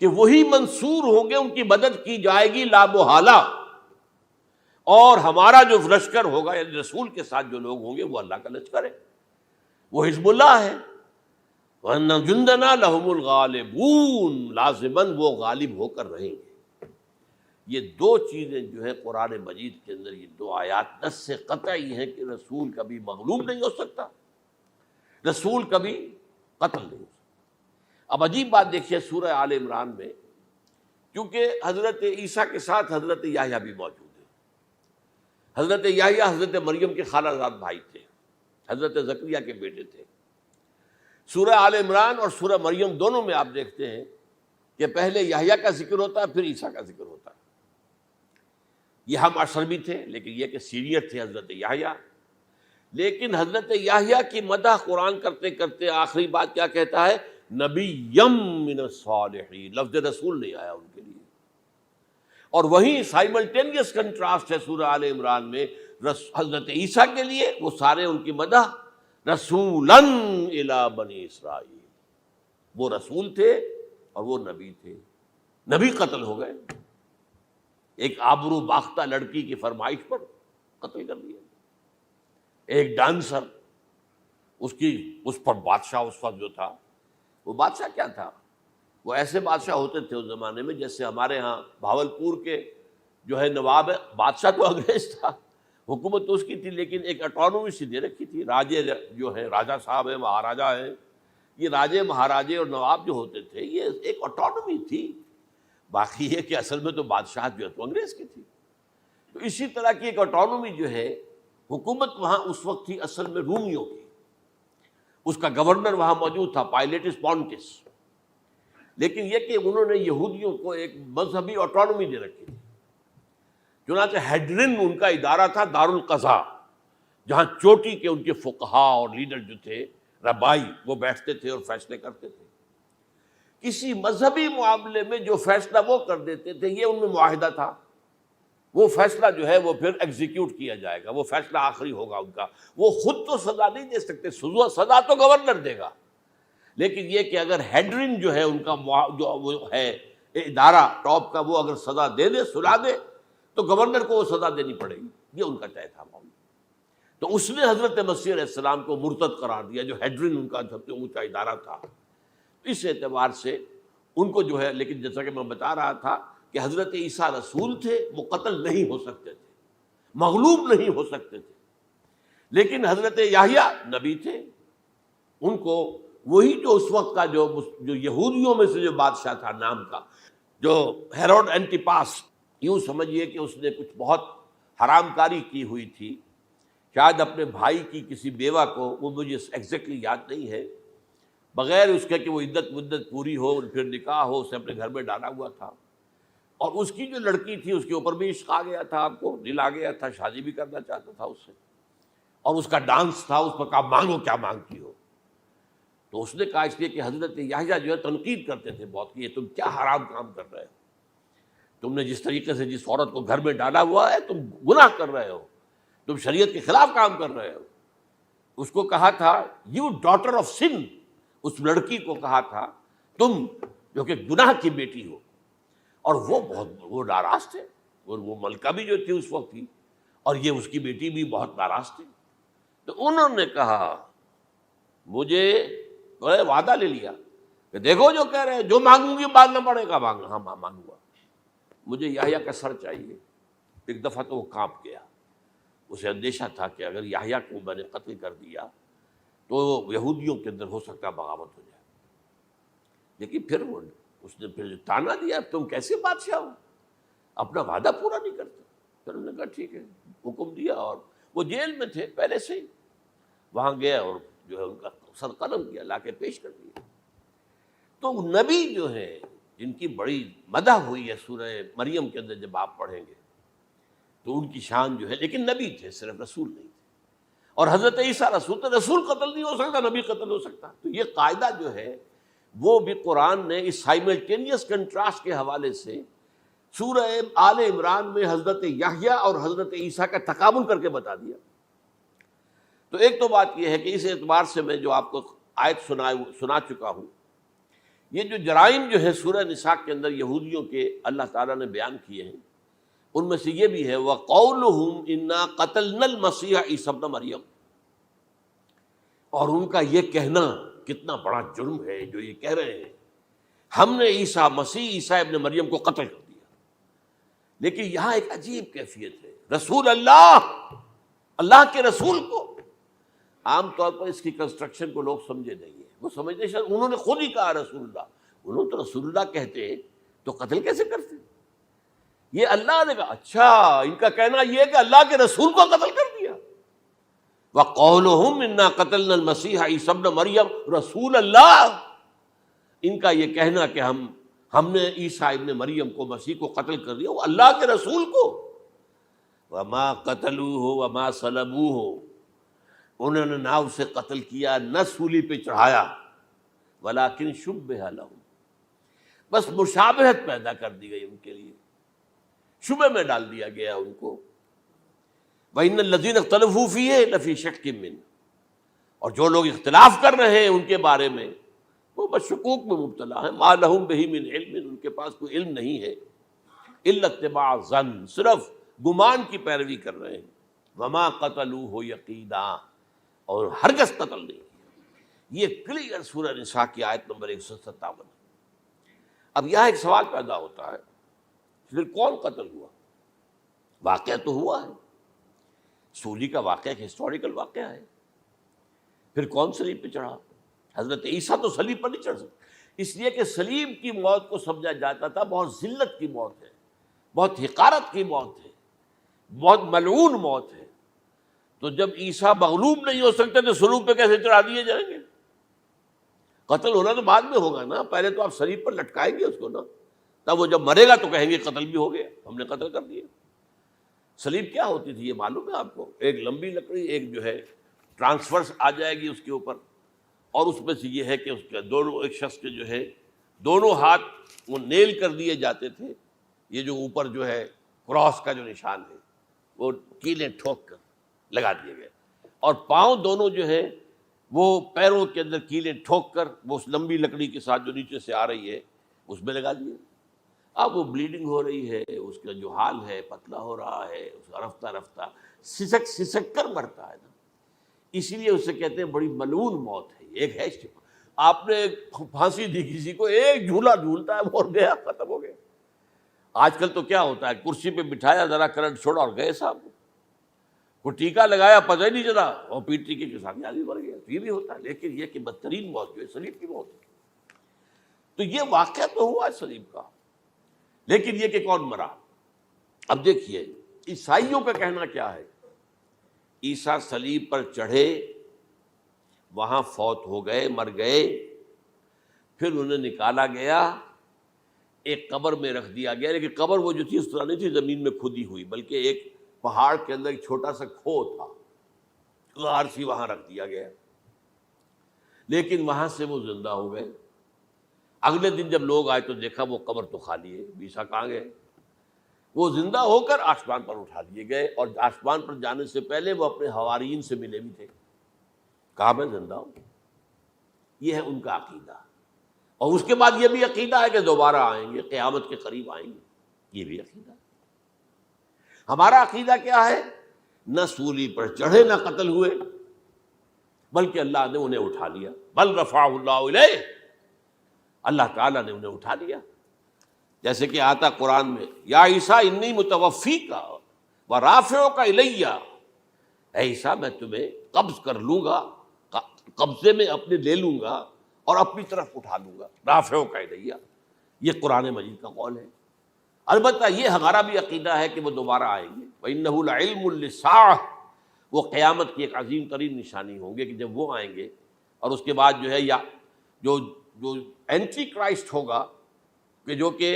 کہ وہی منصور ہوں گے، ان کی مدد کی جائے گی لا محالہ، اور ہمارا جو لشکر ہوگا یعنی رسول کے ساتھ جو لوگ ہوں گے وہ اللہ کا لشکر ہے، وہ حزب اللہ ہے۔ وَأَنَّ جُنْدَنَا لَهُمُ الْغَالِبُونَ، لازماً وہ غالب ہو کر رہیں گے۔ یہ دو چیزیں جو ہے قرآن مجید کے اندر، یہ دو آیات نص سے قطعی ہیں کہ رسول کبھی مغلوب نہیں ہو سکتا، رسول کبھی قتل نہیں ہو سکتا۔ اب عجیب بات دیکھیے سورہ آل عمران میں، کیونکہ حضرت عیسیٰ کے ساتھ حضرت یحییٰ بھی موجود ہیں۔ حضرت یحییٰ حضرت مریم کے خالہ زاد بھائی تھے، حضرت زکریا کے بیٹے تھے۔ سورہ آل عمران اور سورہ مریم دونوں میں آپ دیکھتے ہیں کہ پہلے یحییٰ کا ذکر ہوتا ہے، پھر عیسیٰ کا ذکر ہوتا ہے۔ یہ ہم عصر بھی تھے، لیکن یہ کہ سینئر تھے حضرت یحییٰ، لیکن حضرت یحییٰ کی مدح قرآن کرتے کرتے آخری بات کیا کہتا ہے؟ نبیم من الصالحین، لفظ رسول نہیں آیا ان کے لیے۔ اور وہیں سائملٹینیس کنٹراسٹ ہے سورہ آل عمران میں حضرت عیسیٰ کے لیے، وہ سارے ان کی مدح رسولاً الی بنی اسرائیل، وہ رسول تھے اور وہ نبی تھے، نبی قتل ہو گئے، ایک آبرو باختہ لڑکی کی فرمائش پر قتل کر دیا، ایک ڈانسر، اس پر بادشاہ اس وقت جو تھا، وہ بادشاہ کیا تھا؟ وہ ایسے بادشاہ ہوتے تھے اس زمانے میں جیسے ہمارے ہاں بھاولپور کے جو ہے نواب ہے، بادشاہ تو انگریز تھا، حکومت تو اس کی تھی، لیکن ایک اٹانومی سی دے رکھی تھی، راجے جو ہے راجا صاحب ہیں، مہاراجا ہیں، یہ راجے مہاراجے اور نواب جو ہوتے تھے یہ ایک اٹانومی تھی، باقی یہ کہ اصل میں تو بادشاہ جو ہے تو انگریز کی تھی۔ تو اسی طرح کی ایک اٹانومی جو ہے حکومت وہاں اس وقت تھی اصل میں رومیوں کی، اس کا گورنر وہاں موجود تھا پائلیٹس پونٹس، لیکن یہ کہ انہوں نے یہودیوں کو ایک مذہبی اٹانومی دے رکھی تھی، چنانچہ ہیڈرن ان کا ادارہ تھا، دارالقضاء، جہاں چوٹی کے ان کے فقہاء اور لیڈر جو تھے ربائی وہ بیٹھتے تھے اور فیصلے کرتے تھے۔ کسی مذہبی معاملے میں جو فیصلہ وہ کر دیتے تھے یہ ان میں معاہدہ تھا، وہ فیصلہ جو ہے وہ پھر ایگزیکیوٹ کیا جائے گا، وہ فیصلہ آخری ہوگا ان کا، وہ خود تو سزا نہیں دے سکتے، سزا تو گورنر دے گا، لیکن یہ کہ اگر ہیڈرن جو ہے ان کا جو وہ ہے ادارہ ٹاپ کا، وہ اگر سزا دے دے، سلا دے، تو گورنر کو وہ سزا دینی پڑے گی، یہ ان کا طے تھا معاملہ۔ تو اس نے حضرت مسیح علیہ السلام کو مرتد قرار دیا، جو ہیڈرن ان کا سب سے اونچا ادارہ تھا۔ اس اعتبار سے ان کو جو ہے، لیکن جیسا کہ میں بتا رہا تھا کہ حضرت عیسیٰ رسول تھے، وہ قتل نہیں ہو سکتے تھے، مغلوب نہیں ہو سکتے تھے، لیکن حضرت یحییٰ نبی تھے، ان کو وہی جو اس وقت کا جو یہودیوں میں سے جو بادشاہ تھا نام کا، جو ہیروڈ اینٹیپاس، یوں سمجھیے کہ اس نے کچھ بہت حرام کاری کی ہوئی تھی، شاید اپنے بھائی کی کسی بیوہ کو، وہ مجھے ایگزیکٹلی یاد نہیں ہے، بغیر اس کے کہ وہ عدت مدت پوری ہو پھر نکاح ہو، اسے اپنے گھر میں ڈالا ہوا تھا، اور اس کی جو لڑکی تھی اس کے اوپر بھی عشق آ گیا تھا، آپ کو دل آ گیا تھا، شادی بھی کرنا چاہتا تھا اس سے، اور اس کا ڈانس تھا، اس پر کہا مانگو کیا مانگتی ہو۔ تو اس نے کہا اس لیے کہ حضرت یحییٰ جو ہے تنقید کرتے تھے بہت کہ یہ تم کیا حرام کام کر رہے ہو، تم نے جس طریقے سے جس عورت کو گھر میں ڈالا ہوا ہے تم گناہ کر رہے ہو، تم شریعت کے خلاف کام کر رہے ہو۔ اس کو کہا تھا یو ڈاٹر آف سن، اس لڑکی کو کہا تھا تم جو کہ گناہ کی بیٹی ہو، اور وہ ناراض تھے، اور وہ ملکہ بھی جو تھی اس وقت تھی، اور یہ اس کی بیٹی بھی بہت ناراض تھی۔ تو انہوں نے کہا مجھے وعدہ لے لیا کہ دیکھو جو کہہ رہے ہیں، جو مانگوں گی مانگنا پڑے گا، ہاں مانگوں گا، مجھے یحییٰ کا سر چاہیے۔ ایک دفعہ تو وہ کانپ گیا، اسے اندیشہ تھا کہ اگر یحییٰ کو میں نے قتل کر دیا تو یہودیوں کے اندر ہو سکتا بغاوت ہو جائے، لیکن پھر اس نے پھر تانا دیا تم کیسے بادشاہ ہو، اپنا وعدہ پورا نہیں کرتے۔ پھر انہوں نے کہا ٹھیک ہے، حکم دیا، اور وہ جیل میں تھے پہلے سے ہی، وہاں گیا اور جو ہے ان کا سر قلم کیا، لا کے پیش کر دیا۔ تو نبی جو ہے جن کی بڑی مدح ہوئی ہے سورہ مریم کے اندر، جب آپ پڑھیں گے تو ان کی شان جو ہے، لیکن نبی تھے، صرف رسول نہیں تھے۔ اور حضرت عیسیٰ رسول تھے، رسول قتل نہیں ہو سکتا، نبی قتل ہو سکتا۔ تو یہ قاعدہ جو ہے وہ بھی قرآن نے اس سائملٹینیس کنٹراسٹ کے حوالے سے سورہ آل عمران میں حضرت یحییٰ اور حضرت عیسیٰ کا تقابل کر کے بتا دیا۔ تو ایک تو بات یہ ہے کہ اس اعتبار سے میں جو آپ کو آیت سنا چکا ہوں، یہ جو جرائم جو ہے سورہ نساء کے اندر یہودیوں کے اللہ تعالیٰ نے بیان کیے ہیں، ان میں سے یہ بھی ہے وَقَوْلُهُمْ إِنَّا قَتَلْنَا الْمَسِيحَ عِيسَى ابْنَ مریم، اور ان کا یہ کہنا کتنا بڑا جرم ہے جو یہ کہہ رہے ہیں ہم نے عیسیٰ ابن مریم کو قتل کر دیا۔ لیکن یہاں ایک عجیب کیفیت ہے، رسول اللہ کے رسول کو، عام طور پر اس کی کنسٹرکشن کو لوگ سمجھے نہیں ہیں، وہ سمجھتے شاید انہوں نے خود ہی کہا رسول اللہ، انہوں تو رسول اللہ کہتے تو قتل کیسے کرتے؟ یہ اللہ نے کہا، اچھا ان کا کہنا یہ ہے کہ اللہ کے رسول کو قتل کر دیا۔ وَقَوْلُهُمْ إِنَّا قَتَلْنَا الْمَسِيحَ عِيسَى ابْنَ مریم، رسول اللہ، ان کا یہ کہنا کہ ہم نے عیسیٰ ابن مریم کو، مسیح کو قتل کر دیا، وہ اللہ کے رسول کو۔ وَمَا قَتَلُوهُ وَمَا صَلَبُوهُ، انہوں نے نہ اسے قتل کیا نہ سولی پہ چڑھایا، وَلَٰكِن شُبِّهَ لَهُمْ، بس مشابہت پیدا کر دی گئی ان کے لیے، شبہ میں ڈال دیا گیا ان کو۔ وَإِنَّ الَّذِينَ اخْتَلَفُوا فِيهِ لَفِي شَكٍّ مِّنْهُ، اور جو لوگ اختلاف کر رہے ہیں ان کے بارے میں وہ بس شکوک میں مبتلا ہیں، مَا لَهُم بِهِ مِنْ عِلْمٍ، ان کے پاس کوئی علم نہیں ہے، إِلَّا اتِّبَاعَ الظَّنِّ، صرف گمان کی پیروی کر رہے ہیں۔ وَمَا قَتَلُوهُ يَقِينًا، اور ہرگز قتل نہیں کیا۔ یہ کلیئر سورہ نساء کی آیت نمبر 157۔ اب یہاں ایک سوال پیدا ہوتا ہے، پھر کون قتل ہوا؟ واقعہ تو ہوا ہے، سولی کا واقعہ ایک ہسٹوریکل واقعہ ہے، پھر کون صلیب پہ چڑھا؟ حضرت عیسیٰ تو صلیب پر نہیں چڑھ سکتے، اس لیے کہ صلیب کی موت کو سمجھا جاتا تھا بہت ذلت کی موت ہے، بہت حقارت کی موت ہے، بہت ملعون موت ہے۔ تو جب عیسیٰ مغلوب نہیں ہو سکتے تو صلیب پہ کیسے چڑھا دیے جائیں گے؟ قتل ہونا تو بعد میں ہوگا نا، پہلے تو آپ صلیب پر لٹکائیں گے اس کو نا، تب وہ جب مرے گا تو کہیں گے قتل بھی ہو گیا، ہم نے قتل کر دیا۔ صلیب کیا ہوتی تھی یہ معلوم ہے آپ کو؟ ایک لمبی لکڑی، ایک جو ہے ٹرانسفرس آ جائے گی اس کے اوپر، اور اس میں سے یہ ہے کہ اس کے دونوں، ایک شخص کے جو ہے دونوں ہاتھ وہ نیل کر دیے جاتے تھے، یہ جو اوپر جو ہے کراس کا جو نشان ہے وہ کیلیں ٹھوک کر لگا دیے گئے، اور پاؤں دونوں جو ہے وہ پیروں کے اندر کیلیں ٹھوک کر وہ اس لمبی لکڑی کے ساتھ جو نیچے سے آ رہی ہے اس میں لگا دیے۔ اب وہ بلیڈنگ ہو رہی ہے، اس کا جو حال ہے پتلا ہو رہا ہے، اس کا رفتہ رفتہ سسک کر مرتا ہے نا، اسی لیے اسے کہتے ہیں بڑی ملعون موت ہے۔ ایک ہے آپ نے پھانسی دی کسی کو، ایک جھولا جھولتا ہے وہ گیا، ختم ہو گیا۔ آج کل تو کیا ہوتا ہے، کرسی پہ بٹھایا، ذرا کرنٹ چھوڑا اور گئے صاحب، وہ ٹیکا لگایا پتہ ہی نہیں چلا، اور پیٹ ٹیکے کے ساتھ آدمی مر گیا۔ یہ بھی ہوتا ہے، لیکن یہ کہ بدترین موت جو ہے صلیب کی موت ہے۔ تو یہ واقعہ تو ہوا ہے صلیب کا، لیکن یہ کہ کون مرا؟ اب دیکھیے عیسائیوں کا کہنا کیا ہے، عیسیٰ صلیب پر چڑھے، وہاں فوت ہو گئے، مر گئے، پھر انہیں نکالا گیا، ایک قبر میں رکھ دیا گیا، لیکن قبر وہ جو تھی اس طرح نہیں تھی زمین میں کھودی ہوئی، بلکہ ایک پہاڑ کے اندر ایک چھوٹا سا کھو تھا، غار سی، وہاں رکھ دیا گیا، لیکن وہاں سے وہ زندہ ہو گئے۔ اگلے دن جب لوگ آئے تو دیکھا وہ قبر تو خالی ہے، عیسیٰ کہاں گئے؟ وہ زندہ ہو کر آسمان پر اٹھا دیے گئے، اور آسمان پر جانے سے پہلے وہ اپنے حواریین سے ملے بھی تھے، کہا میں زندہ ہوں۔ یہ ہے ان کا عقیدہ، اور اس کے بعد یہ بھی عقیدہ ہے کہ دوبارہ آئیں گے، قیامت کے قریب آئیں گے، یہ بھی عقیدہ۔ ہمارا عقیدہ کیا ہے؟ نہ سولی پر چڑھے نہ قتل ہوئے، بلکہ اللہ نے انہیں اٹھا لیا، بل رفعہ اللہ الیہ، اللہ تعالیٰ نے انہیں اٹھا لیا۔ جیسے کہ آتا قرآن میں، یا عیسیٰ انی متوفیک ورافعک الی، اے عیسیٰ میں تمہیں قبض کر لوں گا، قبضے میں اپنے لے لوں گا اور اپنی طرف اٹھا لوں گا، رافعک الی، یہ قرآن مجید کا قول ہے۔ البتہ یہ ہمارا بھی عقیدہ ہے کہ وہ دوبارہ آئیں گے، وَإِنَّهُ لَعِلْمٌ لِلسَّاعَةِ، وہ قیامت کی ایک عظیم ترین نشانی ہوں گے کہ جب وہ آئیں گے، اور اس کے بعد جو ہے یا جو جو اینٹی کرائسٹ ہوگا کہ جو کہ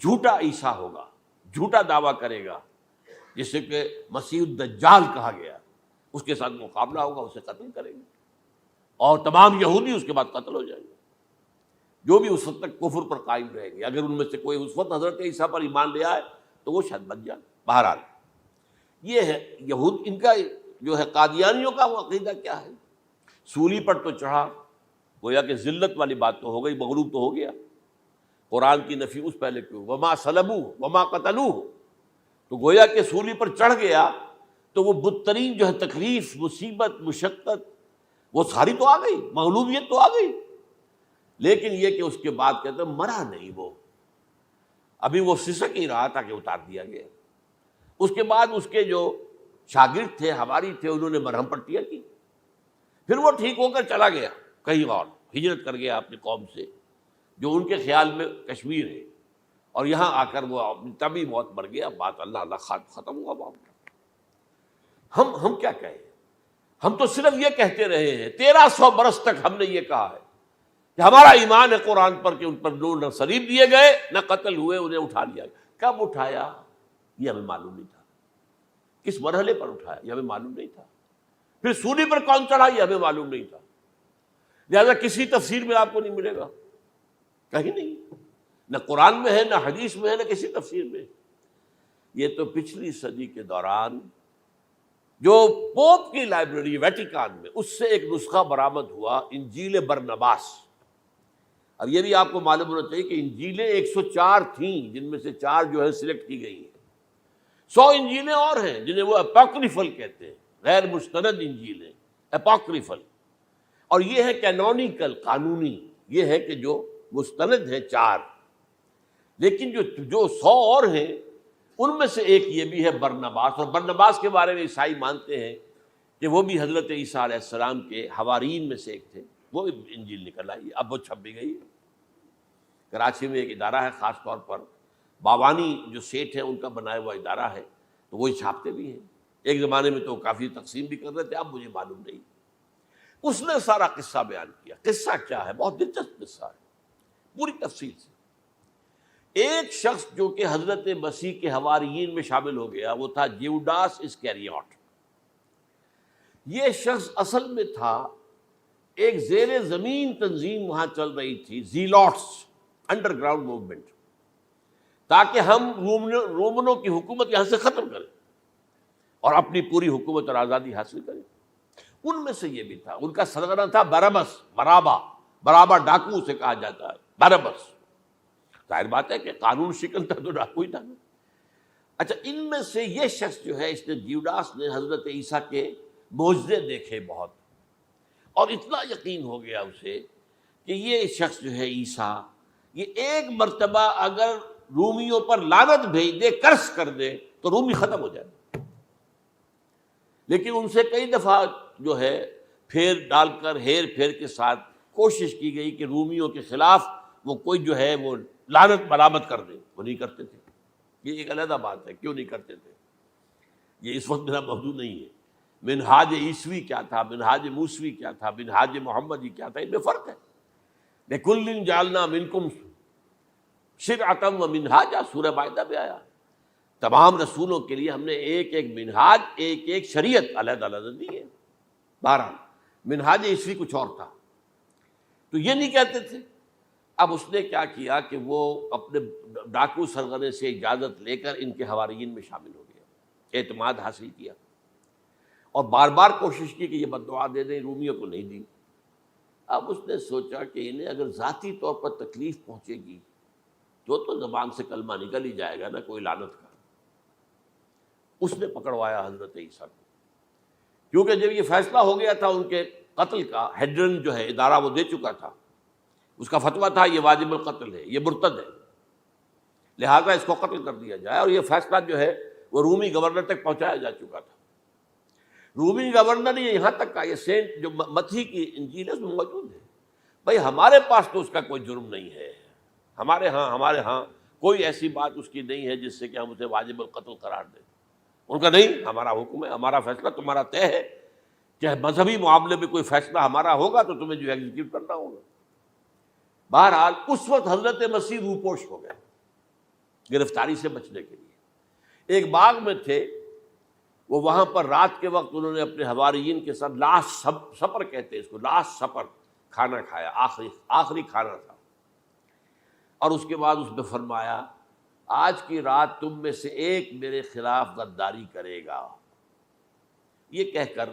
جھوٹا عیسیٰ ہوگا، جھوٹا دعویٰ کرے گا، جسے کہ مسیح الدجال کہا گیا، اس کے ساتھ مقابلہ ہوگا، اسے قتل کریں گے، اور تمام یہودی اس کے بعد قتل ہو جائیں گے، جو بھی اس وقت تک کفر پر قائم رہیں گے۔ اگر ان میں سے کوئی اس وقت حضرت عیسیٰ پر ایمان لے آئے تو وہ شاید بچ جائے۔ بہرحال یہ ہے یہود، ان کا جو ہے قادیانیوں کا وہ عقیدہ کیا ہے، سولی پر تو چڑھا، گویا کہ ذلت والی بات تو ہو گئی، مغلوب تو ہو گیا، قرآن کی نفی اس پہلے کیوں، وما صلبوہ وما قتلوہ، تو گویا کہ سولی پر چڑھ گیا تو وہ بدترین جو ہے تکلیف، مصیبت، مشقت وہ ساری تو آ گئی، مغلوبیت تو آ گئی، لیکن یہ کہ اس کے بعد کہتے ہیں مرا نہیں، وہ ابھی وہ سسک ہی رہا تھا کہ اتار دیا گیا۔ اس کے بعد اس کے جو شاگرد تھے، حواری تھے، انہوں نے مرہم پٹیاں کی، پھر وہ ٹھیک ہو کر چلا گیا کہیں اور، ہجرت کر گیا اپنی قوم سے جو ان کے خیال میں کشمیر ہے، اور یہاں آ کر وہ تبھی موت مر گیا، بات اللہ اللہ ختم ہوا معاملہ۔ ہم کیا کہیں، ہم تو صرف یہ کہتے رہے ہیں، 1300 برس تک ہم نے یہ کہا ہے کہ ہمارا ایمان ہے قرآن پر کہ ان پر نہ صلیب دیے گئے نہ قتل ہوئے، انہیں اٹھا لیا گیا۔ کب اٹھایا یہ ہمیں معلوم نہیں تھا، کس مرحلے پر اٹھایا یہ ہمیں معلوم نہیں تھا، پھر سولی پر کون چڑھا یہ ہمیں معلوم نہیں تھا، لہذا کسی تفسیر میں آپ کو نہیں ملے گا، کہیں نہیں، نہ قرآن میں ہے، نہ حدیث میں ہے، نہ کسی تفسیر میں۔ یہ تو پچھلی صدی کے دوران جو پوپ کی لائبریری ویٹیکان میں، اس سے ایک نسخہ برآمد ہوا، انجیل برنباس۔ اب یہ بھی آپ کو معلوم ہونا چاہیے کہ انجیلیں 104 تھیں، جن میں سے 4 جو ہے سلیکٹ کی گئی ہیں، 100 انجیلیں اور ہیں جنہیں وہ اپوکریفل کہتے ہیں، غیر مستند انجیلیں، اپوکریفل، اور یہ ہے کینونیکل، قانونی، یہ ہے کہ جو مستند ہیں 4، لیکن جو 100 اور ہیں ان میں سے ایک یہ بھی ہے برنباس، اور برنباس کے بارے میں عیسائی مانتے ہیں کہ وہ بھی حضرت عیسیٰ علیہ السلام کے حوارین میں سے ایک تھے، وہ انجیل نکل آئی، اب وہ چھپ بھی گئی ہے۔ کراچی میں ایک ادارہ ہے خاص طور پر، باوانی جو سیٹھ ہیں ان کا بنایا ہوا ادارہ ہے، تو وہی چھاپتے بھی ہیں، ایک زمانے میں تو کافی تقسیم بھی کر رہے تھے، اب مجھے معلوم نہیں۔ اس نے سارا قصہ بیان کیا۔ قصہ کیا ہے؟ بہت دلچسپ قصہ ہے، پوری تفصیل سے۔ ایک شخص جو کہ حضرت مسیح کے حواریین میں شامل ہو گیا، وہ تھا جیوڈاس اسکیریوٹ۔ یہ شخص اصل میں تھا ایک زیر زمین تنظیم وہاں چل رہی تھی، زیلوٹس، انڈر گراؤنڈ موومنٹ، تاکہ ہم رومنوں کی حکومت یہاں سے ختم کریں اور اپنی پوری حکومت اور آزادی حاصل کریں۔ ان میں سے یہ بھی تھا، ان کا سرگنا تھا برابس، برابا ڈاکو اسے کہا جاتا ہے، برابس۔ ظاہر بات ہے کہ قانون شکن تھا تو ڈاکو ہی تھا۔ اچھا، ان میں سے یہ شخص جو ہے، اس نے جیوڈاس نے حضرت عیسیٰ کے معجزے دیکھے بہت، اور اتنا یقین ہو گیا اسے کہ یہ شخص جو ہے عیسیٰ، یہ ایک مرتبہ اگر رومیوں پر لعنت بھیج دے، کرس کر دے، تو رومی ختم ہو جائے۔ لیکن ان سے کئی دفعہ جو ہے پھیر ڈال کر، ہیر پھیر کے ساتھ کوشش کی گئی کہ رومیوں کے خلاف وہ کوئی جو ہے وہ لعنت برآمد کر دے، وہ نہیں کرتے تھے۔ یہ ایک علیحدہ بات ہے، کیوں نہیں کرتے تھے، یہ اس وقت میرا موضوع نہیں ہے۔ منہاج عیسوی کیا تھا، منہاج موسوی کیا تھا، منہاج محمدی کیا تھا، ان میں فرق ہے۔ لِكُلٍّ جَعَلْنَا مِنْكُمْ شِرْعَةً وَمِنْهَاجًا، سورہ مائدہ میں آیا، تمام رسولوں کے لیے ہم نے ایک ایک منہاج، ایک ایک شریعت علیحدہ علیحدہ دی ہے۔ بہرحال منہاج عیسوی کچھ اور تھا، تو یہ نہیں کہتے تھے۔ اب اس نے کیا کیا کہ وہ اپنے ڈاکو سرغنے سے اجازت لے کر ان کے حواریین میں شامل ہو گیا، اعتماد حاصل کیا، اور بار بار کوشش کی کہ یہ بددعا دے دیں، رومیوں کو نہیں دی۔ اب اس نے سوچا کہ انہیں اگر ذاتی طور پر تکلیف پہنچے گی تو زبان سے کلمہ نکل ہی جائے گا نا، کوئی لعنت کا۔ اس نے پکڑوایا حضرت عیسیٰ کو، کیونکہ جب یہ فیصلہ ہو گیا تھا ان کے قتل کا، ہیڈرن جو ہے ادارہ وہ دے چکا تھا، اس کا فتویٰ تھا یہ واجب القتل ہے، یہ مرتد ہے، لہذا اس کو قتل کر دیا جائے، اور یہ فیصلہ جو ہے وہ رومی گورنر تک پہنچایا جا چکا تھا۔ رومی گورنر نے یہاں تک کہا، یہ سینٹ جو متی کی انجیل ہے اس میں موجود ہے، بھائی ہمارے پاس تو اس کا کوئی جرم نہیں ہے، ہمارے ہاں کوئی ایسی بات اس کی نہیں ہے جس سے کہ ہم اسے واجب القتل قرار دیں۔ ان کا نہیں، ہمارا حکم ہے، ہمارا فیصلہ تمہارا طے ہے، چاہے مذہبی معاملے میں کوئی فیصلہ ہمارا ہوگا تو تمہیں جو ایگزیکیوٹ کرنا ہوگا۔ بہرحال اس وقت حضرت مسیح روپوش ہو گئے گرفتاری سے بچنے کے لیے، ایک باغ میں تھے وہ، وہاں پر رات کے وقت انہوں نے اپنے حواریین کے ساتھ لاسٹ سپر کہتے ہیں اس کو، لاسٹ سپر کھانا کھایا، آخری کھانا تھا، اور اس کے بعد اس نے فرمایا آج کی رات تم میں سے ایک میرے خلاف غداری کرے گا۔ یہ کہہ کر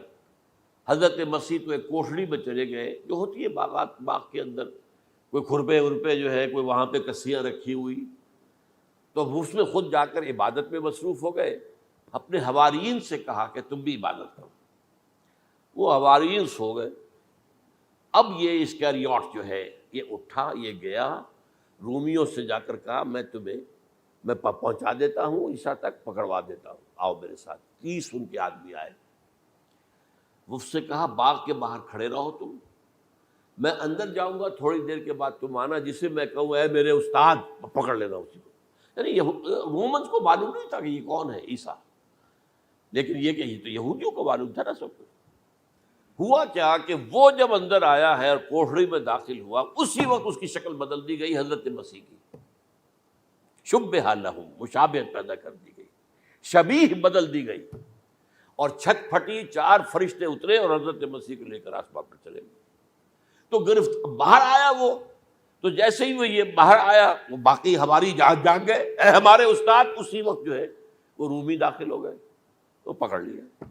حضرت مسیح تو ایک کوٹھڑی میں چلے گئے، جو ہوتی ہے باغ کے اندر، کوئی کھرپے ورپے جو ہے، کوئی وہاں پہ کسیاں رکھی ہوئی، تو اس میں خود جا کر عبادت میں مصروف ہو گئے۔ اپنے حواریین سے کہا کہ تم بھی عبادت کرو، وہ حواریین سو گئے۔ اب یہ اسکریوٹ جو ہے یہ اٹھا، یہ گیا رومیوں سے جا کر کہا میں پہنچا دیتا ہوں عیسیٰ تک، پکڑوا دیتا ہوں، آؤ میرے ساتھ۔ 30 ان کے آدمی آئے، وہ اس سے کہا باغ کے باہر کھڑے رہو تم، میں اندر جاؤں گا، تھوڑی دیر کے بعد تم آنا، جسے میں کہوں اے میرے استاد، پکڑ لینا اسی کو۔ یعنی رومنز کو معلوم نہیں تھا کہ یہ کون ہے عیسیٰ، لیکن یہ کہ یہ تو یہودیوں کو معلوم تھا نا سب کچھ۔ ہوا کیا کہ وہ جب اندر آیا ہے اور کوٹھڑی میں داخل ہوا، اسی وقت اس کی شکل بدل دی گئی حضرت مسیح کی، شبہ لہم، مشابہت پیدا کر دی گئی، شبیہ بدل دی گئی، اور چھت پھٹی، 4 فرشتے اترے اور حضرت مسیح کو لے کر آسمان پر چلے گئے۔ تو باہر آیا وہ، تو جیسے ہی وہ یہ باہر آیا، وہ باقی ہماری جان گئے، اے ہمارے استاد، اسی وقت جو ہے وہ رومی داخل ہو گئے، تو پکڑ لیا۔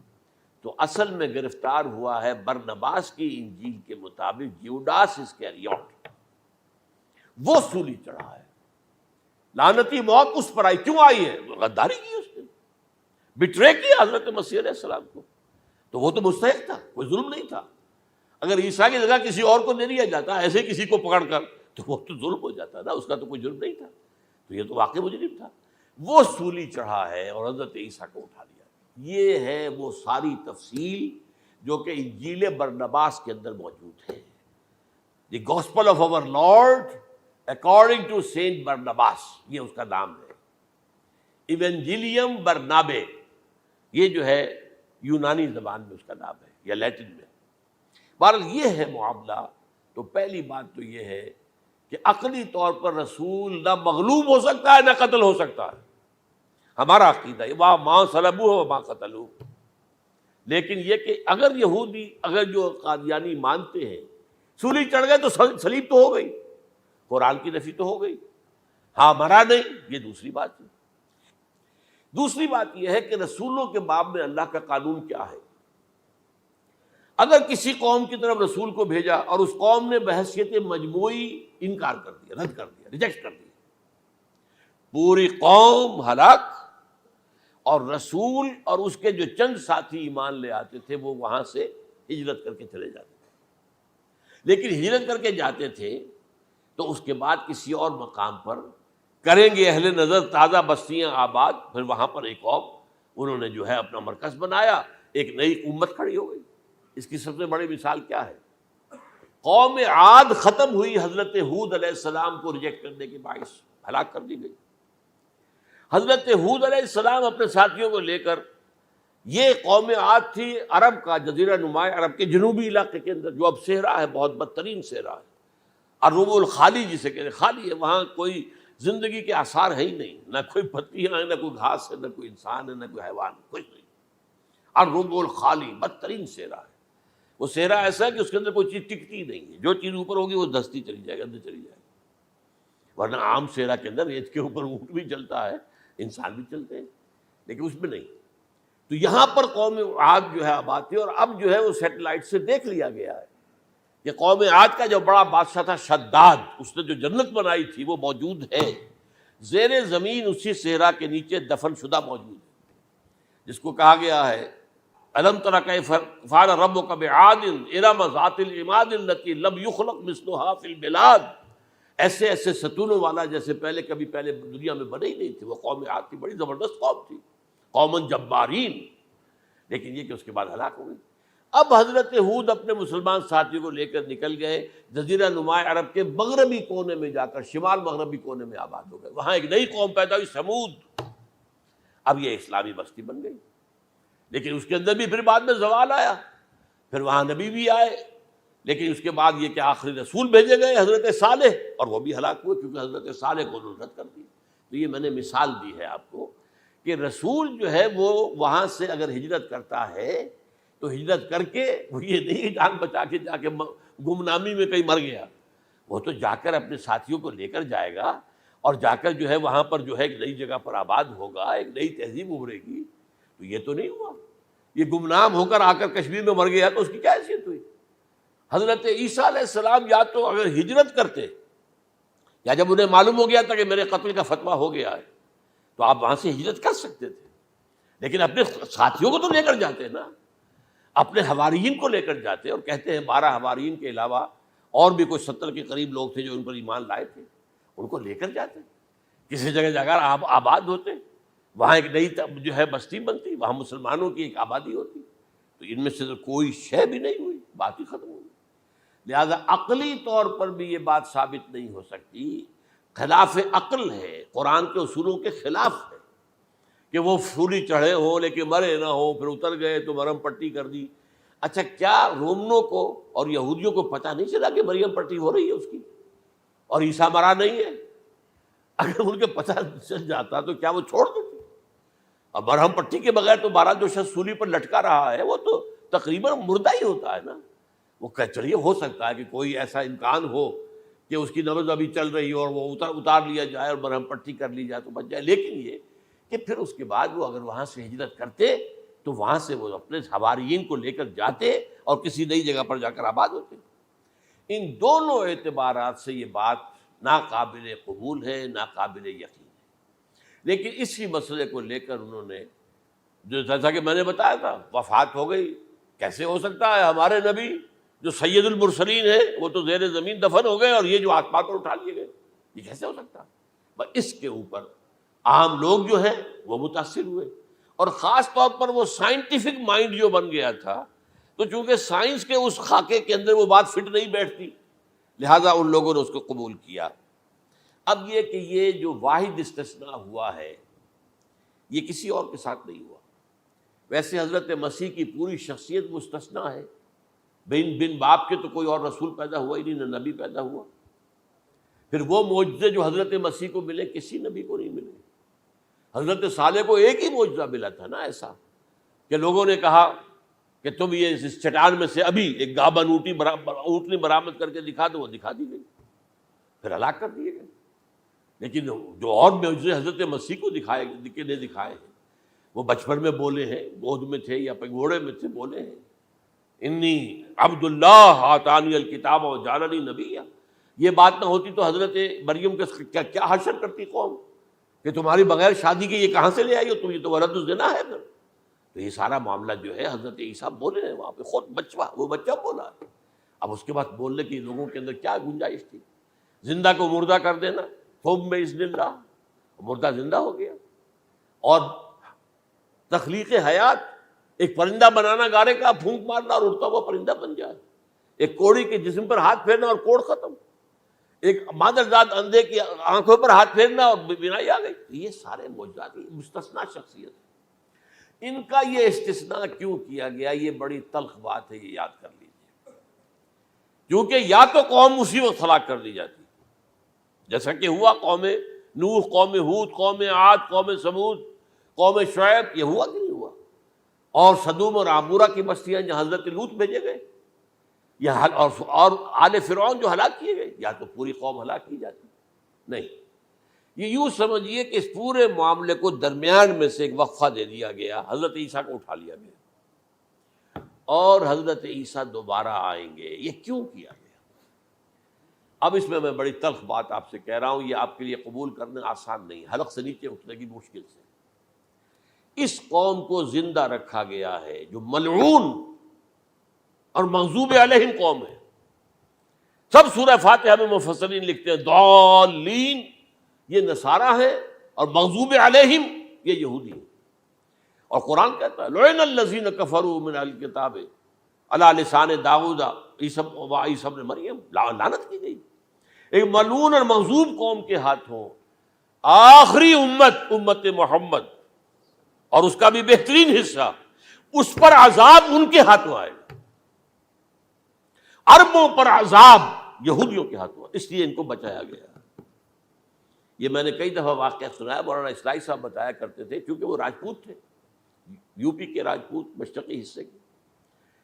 تو اصل میں گرفتار ہوا ہے برنباس کی انجیل کے مطابق یوڈاس اسکریوٹ، وہ سولی چڑھا ہے۔ لعنتی موت اس پر آئی، کیوں آئی ہے؟ غداری کی اس نے، بٹرے کیا حضرت مسیح علیہ السلام کو، تو وہ تو مستحق تھا، کوئی ظلم نہیں تھا۔ اگر عیسیٰ کی جگہ کسی اور کو دے دیا جاتا ایسے کسی کو پکڑ کر، تو وہ تو ظلم ہو جاتا نا، اس کا تو کوئی جرم نہیں تھا، تو یہ تو واقعی مجرم تھا۔ وہ سولی چڑھا ہے اور حضرت عیسیٰ کو اٹھا لیا۔ یہ ہے وہ ساری تفصیل جو کہ انجیل برنباس کے اندر موجود ہے۔ The gospel of our Lord according to Saint Barnabas, یہ اس کا نام ہے، ایونجیلیم برنابے، یہ جو ہے یونانی زبان میں اس کا نام ہے یا لیٹن میں۔ بہرحال یہ ہے معاملہ۔ تو پہلی بات تو یہ ہے کہ عقلی طور پر رسول نہ مغلوب ہو سکتا ہے نہ قتل ہو سکتا ہے، ہمارا عقیدہ ہے، وہاں ماں صلبوہ و ماں قتلوہ۔ لیکن یہ کہ اگر یہودی، اگر جو قادیانی مانتے ہیں سولی چڑھ گئے تو صلیب تو ہو گئی، قرآن کی نفی تو ہو گئی، ہاں مرا نہیں، یہ دوسری بات ہے۔ دوسری بات یہ ہے کہ رسولوں کے باب میں اللہ کا قانون کیا ہے؟ اگر کسی قوم کی طرف رسول کو بھیجا اور اس قوم نے بحیثیت مجموعی انکار کر دیا، رد کر دیا، ریجیکٹ کر دیا، پوری قوم ہلاک، اور رسول اور اس کے جو چند ساتھی ایمان لے آتے تھے وہ وہاں سے ہجرت کر کے چلے جاتے تھے۔ لیکن ہجرت کر کے جاتے تھے تو اس کے بعد کسی اور مقام پر کریں گے اہل نظر تازہ بستیاں آباد، پھر وہاں پر ایک اور انہوں نے جو ہے اپنا مرکز بنایا، ایک نئی امت کھڑی ہو گئی۔ اس کی سب سے بڑی مثال کیا ہے؟ قوم عاد ختم ہوئی حضرت ہود علیہ السلام کو ریجیکٹ کرنے کے باعث، ہلاک کر دی گئی۔ حضرت ہود علیہ السلام اپنے ساتھیوں کو لے کر، یہ قوم عاد تھی عرب کا جزیرہ نماں، عرب کے جنوبی علاقے کے اندر، جو اب صحرا ہے، بہت بدترین صحرا ہے، الربع الخالی جسے کہتے ہیں، خالی ہے، وہاں کوئی زندگی کے آثار ہے ہی نہیں، نہ کوئی پتیاں ہیں، نہ کوئی گھاس ہے، نہ کوئی انسان ہے، نہ کوئی حیوان، کچھ نہیں، الربع الخالی، بدترین صحرا ہے۔ وہ صحرا ایسا ہے کہ اس کے اندر کوئی چیز ٹکتی نہیں ہے، جو چیز اوپر ہوگی وہ دھستی چلی جائے گی، اندر چلی جائے گی۔ ورنہ عام صحرا کے اندر ریت کے اوپر اونٹ بھی چلتا ہے، انسان بھی چلتے ہیں، لیکن اس میں نہیں۔ تو یہاں پر قوم عاد جو ہے آباد تھی، اور اب جو ہے وہ سیٹلائٹ سے دیکھ لیا گیا ہے کہ قوم عاد کا جو بڑا بادشاہ تھا شداد، اس نے جو جنت بنائی تھی وہ موجود ہے، زیر زمین اسی صحرا کے نیچے دفن شدہ موجود ہے، جس کو کہا گیا ہے الم تر کیف فعل ربک بعاد ارم ذات العماد التی لم یخلق مثلها فی البلاد۔ ایسے ایسے ستونوں والا جیسے پہلے دنیا میں بنے ہی نہیں تھے۔ وہ قوم عاد کی بڑی زبردست قوم تھی، قوم جبارین، لیکن یہ کہ اس کے بعد ہلاک ہو گئی۔ اب حضرت ہود اپنے مسلمان ساتھیوں کو لے کر نکل گئے، جزیرہ نماں عرب کے مغربی کونے میں جا کر، شمال مغربی کونے میں آباد ہو گئے، وہاں ایک نئی قوم پیدا ہوئی، سمود۔ اب یہ اسلامی بستی بن گئی، لیکن اس کے اندر بھی پھر بعد میں زوال آیا، پھر وہاں نبی بھی آئے، لیکن اس کے بعد یہ کہ آخری رسول بھیجے گئے حضرت صالح، اور وہ بھی ہلاک ہوئے کیونکہ حضرت صالح کو انہوں نے رد کر دیا۔ تو یہ میں نے مثال دی ہے آپ کو کہ رسول جو ہے وہ وہاں سے اگر ہجرت کرتا ہے تو ہجرت کر کے وہ یہ نہیں جان بچا کے جا کے گمنامی میں کہیں مر گیا، وہ تو جا کر اپنے ساتھیوں کو لے کر جائے گا اور جا کر جو ہے وہاں پر جو ہے ایک نئی جگہ پر آباد ہوگا، ایک نئی تہذیب ابھرے گی۔ تو یہ تو نہیں ہوا، یہ گمنام ہو کر آ کر کشمیر میں مر گیا تو اس کی کیا حیثیت ہوئی؟ حضرت عیسیٰ علیہ السلام یا تو اگر ہجرت کرتے، یا جب انہیں معلوم ہو گیا تھا کہ میرے قتل کا فتویٰ ہو گیا ہے تو آپ وہاں سے ہجرت کر سکتے تھے، لیکن اپنے ساتھیوں کو تو لے کر جاتے نا، اپنے حواریین کو لے کر جاتے، اور کہتے ہیں 12 حواریین کے علاوہ اور بھی کوئی 70 کے قریب لوگ تھے جو ان پر ایمان لائے تھے، ان کو لے کر جاتے، کسی جگہ جا کر آباد ہوتے، وہاں ایک نئی جو ہے بستی بنتی، وہاں مسلمانوں کی ایک آبادی ہوتی۔ تو ان میں سے تو کوئی شے بھی نہیں ہوئی، بات ہی ختم ہوئی۔ لہذا عقلی طور پر بھی یہ بات ثابت نہیں ہو سکتی، خلاف عقل ہے، قرآن کے اصولوں کے خلاف ہے کہ وہ پھولی چڑھے ہوں لیکن مرے نہ ہوں، پھر اتر گئے تو مرہم پٹی کر دی۔ اچھا، کیا رومنوں کو اور یہودیوں کو پتہ نہیں چلا کہ مریم پٹی ہو رہی ہے اس کی اور عیسیٰ مرا نہیں ہے؟ اگر ان کے پتہ چل جاتا تو کیا وہ چھوڑ دیتے؟ اور مرہم پٹی کے بغیر تو 12 جو شخص سولی پر لٹکا رہا ہے وہ تو تقریباً مردہ ہی ہوتا ہے نا۔ وہ چلیے ہو سکتا ہے کہ کوئی ایسا امکان ہو کہ اس کی نبض ابھی چل رہی ہو اور وہ اتار لیا جائے اور مرہم پٹی کر لی جائے تو بچ جائے، لیکن یہ کہ پھر اس کے بعد وہ اگر وہاں سے ہجرت کرتے تو وہاں سے وہ اپنے حواریین کو لے کر جاتے اور کسی نئی جگہ پر جا کر آباد ہوتے۔ ان دونوں اعتبارات سے یہ بات ناقابل قبول ہے، ناقابل یقین ہے۔ لیکن اسی مسئلے کو لے کر انہوں نے، جو جیسا کہ میں نے بتایا تھا، وفات ہو گئی، کیسے ہو سکتا ہے ہمارے نبی جو سید المرسلین ہے وہ تو زیر زمین دفن ہو گئے اور یہ جو آسمان پر اٹھا لیے گئے، یہ کیسے ہو سکتا ہے؟ بس اس کے اوپر عام لوگ جو ہیں وہ متاثر ہوئے، اور خاص طور پر وہ سائنٹیفک مائنڈ جو بن گیا تھا، تو چونکہ سائنس کے اس خاکے کے اندر وہ بات فٹ نہیں بیٹھتی، لہٰذا ان لوگوں نے اس کو قبول کیا۔ اب یہ کہ یہ جو واحد استثناء ہوا ہے یہ کسی اور کے ساتھ نہیں ہوا۔ ویسے حضرت مسیح کی پوری شخصیت مستثنیٰ ہے، بن باپ کے تو کوئی اور رسول پیدا ہوا ہی نہیں، نہ نبی پیدا ہوا۔ پھر وہ معجزے جو حضرت مسیح کو ملے کسی نبی کو نہیں ملے۔ حضرت صالح کو ایک ہی معجزہ ملا تھا نا ایسا کہ لوگوں نے کہا کہ تم یہ اس چٹان میں سے ابھی ایک گابن اونٹنی برآمد کر کے دکھا دو، وہ دکھا دی گئی، پھر ہلاک کر دیے گئے۔ لیکن جو اور معجزے حضرت مسیح کو دکھائے ہیں وہ بچپن میں بولے ہیں، گود میں تھے یا پگوڑے میں تھے، بولے ہیں انی عبد اللہ آتانی الکتاب وجعلنی نبیا۔ یہ بات نہ ہوتی تو حضرت مریم کا کیا حشر کرتی قوم کہ تمہاری بغیر شادی کے یہ کہاں سے لے آئی ہو تم، یہ تو ولد الزنا ہے۔ پھر تو یہ سارا معاملہ جو ہے حضرت عیسیٰ بولے ہیں وہاں پہ، خود وہ بچہ بولا۔ اب اس کے بعد بولنے کی لوگوں کے اندر کیا گنجائش تھی؟ زندہ کو مردہ کر دینا، ثم باذن اللہ، مردہ زندہ ہو گیا۔ اور تخلیق حیات، ایک پرندہ بنانا گارے کا، پھونک مارنا اور اڑتا ہوا پرندہ بن جائے، ایک کوڑی کے جسم پر ہاتھ پھیرنا اور کوڑ ختم، ایک مادرزاد اندھے کی آنکھوں پر ہاتھ پھیرنا اور بینائی آ گئی۔ یہ سارے معجزات مستثنیٰ شخصیت ہے۔ ان کا یہ استثناء کیوں کیا گیا، یہ بڑی تلخ بات ہے، یہ یاد کر لیجیے، کیونکہ یا تو قوم اسی وقت ہلاک کر دی جاتی جیسا کہ ہوا قوم نوح، قوم ہود، قوم عاد، قوم ثمود، قوم شعیب، یہ ہوا کہ نہیں ہوا؟ اور سدوم اور عمورہ کی بستیاں جہاں حضرت لوط بھیجے گئے، اور آل فرعون جو ہلاک کیے گئے، یا تو پوری قوم ہلاک کی جاتی؟ نہیں، یہ یوں سمجھیے کہ اس پورے معاملے کو درمیان میں سے ایک وقفہ دے دیا گیا، حضرت عیسیٰ کو اٹھا لیا گیا، اور حضرت عیسیٰ دوبارہ آئیں گے۔ یہ کیوں کیا گیا؟ اب اس میں بڑی تلخ بات آپ سے کہہ رہا ہوں، یہ آپ کے لیے قبول کرنا آسان نہیں، حلق سے نیچے اٹھنے کی مشکل سے۔ اس قوم کو زندہ رکھا گیا ہے جو ملعون اور مغضوب علیہم قوم ہے۔ سب سورہ فاتحہ میں مفسرین لکھتے ہیں ضالین، یہ نصارہ ہیں، اور مغضوب علیہم یہ یہودی ہیں۔ اور قرآن کہتا ہے لعن الذین کفروا من اہل الکتاب علی لسان داؤد عیسی ابن مریم، لعنت کی گئی ایک ملعون اور مغضوب قوم کے ہاتھوں۔ آخری امت محمد اور اس کا بھی بہترین حصہ، اس پر عذاب ان کے ہاتھوں آئے گا، عربوں پر عذاب یہودیوں کے ہاتھوں، اس لیے ان کو بچایا گیا۔ یہ میں نے کئی دفعہ واقعہ سنایا، مولانا اصلاحی صاحب بتایا کرتے تھے، کیونکہ وہ راجپوت تھے، یو پی کے راجپوت مشرقی حصے کے،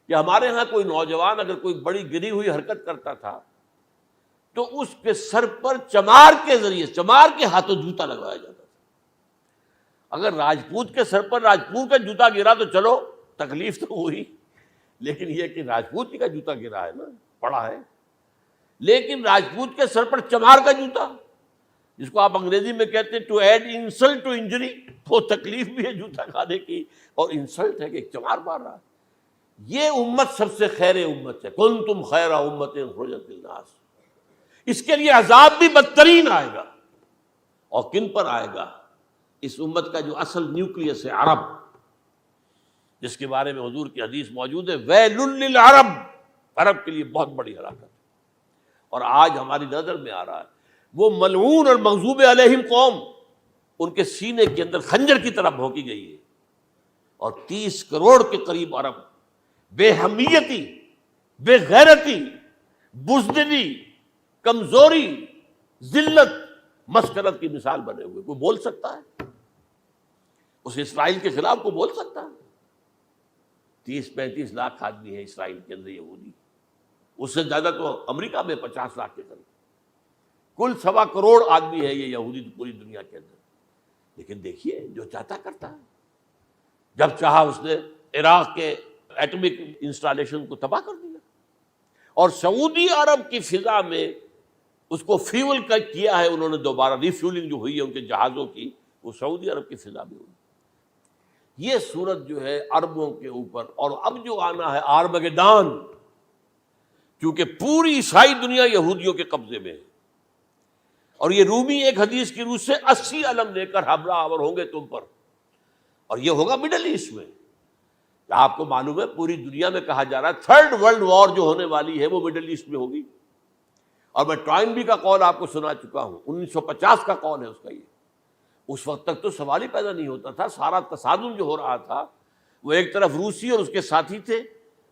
کہ ہمارے ہاں کوئی نوجوان اگر کوئی بڑی گری ہوئی حرکت کرتا تھا تو اس کے سر پر چمار کے ذریعے، چمار کے ہاتھوں جوتا لگوایا جاتا تھا۔ اگر راجپوت کے سر پر راجپوت کا جوتا گرا تو چلو تکلیف تو ہوئی، لیکن یہ کہ راجپوت ہی کا جوتا گرا ہے نا، پڑا ہے، لیکن راجپوت کے سر پر چمار کا جوتا، جس کو آپ انگریزی میں کہتے ہیں to add insult to injury, وہ تکلیف بھی ہے جوتا کھانے کی اور انسلٹ ہے کہ ایک چمار مار رہا ہے۔ یہ امت سب سے خیر امت ہے، کنتم خیر امت اخرجت للناس۔ اس کے لیے عذاب بھی بدترین آئے گا، اور کن پر آئے گا؟ اس امت کا جو اصل نیوکلیس ہے عرب، جس کے بارے میں حضور کی حدیث موجود ہے، ویل للعرب، عرب کے لیے بہت بڑی ہلاکت۔ اور آج ہماری نظر میں آ رہا ہے وہ ملعون اور مغضوب علیہم قوم، ان کے سینے کے اندر خنجر کی طرح بھونکی گئی ہے، اور 30 کروڑ کے قریب عرب بے حمیتی، بے غیرتی، بزدلی، کمزوری، ذلت، مسکرت کی مثال بنے ہوئے۔ کوئی بول سکتا ہے اس اسرائیل کے خلاف؟ کوئی بول سکتا ہے؟ 30-35 لاکھ آدمی ہیں اسرائیل کے اندر یہودی، اس سے زیادہ تو امریکہ میں 50 لاکھ کے قریب، کل 1.25 کروڑ آدمی ہے یہ یہودی پوری دنیا کے اندر۔ لیکن دیکھیے جو چاہتا کرتا ہے، جب چاہا اس نے عراق کے ایٹمک انسٹالیشن کو تباہ کر دیا، اور سعودی عرب کی فضا میں اس کو فیول کیا ہے انہوں نے، دوبارہ ریفیولنگ جو ہوئی ہے ان کے جہازوں کی، وہ سعودی عرب کی فضا میں ہوئی۔ یہ صورت جو ہے عربوں کے اوپر، اور اب جو آنا ہے آرمگیدان، کیونکہ پوری عیسائی دنیا یہودیوں کے قبضے میں ہے، اور یہ رومی ایک حدیث کی روح سے 80 علم لے کر حملہ آور ہوں گے تم پر، اور یہ ہوگا مڈل ایسٹ میں۔ آپ کو معلوم ہے پوری دنیا میں کہا جا رہا ہے 3rd ورلڈ وار جو ہونے والی ہے وہ مڈل ایسٹ میں ہوگی، اور میں ٹوائنبی کا قول آپ کو سنا چکا ہوں، 1950 کا قول ہے اس کا۔ یہ اس وقت تک تو سوال ہی پیدا نہیں ہوتا تھا، سارا تصادم جو ہو رہا تھا وہ ایک طرف روسی اور اس کے ساتھی تھے،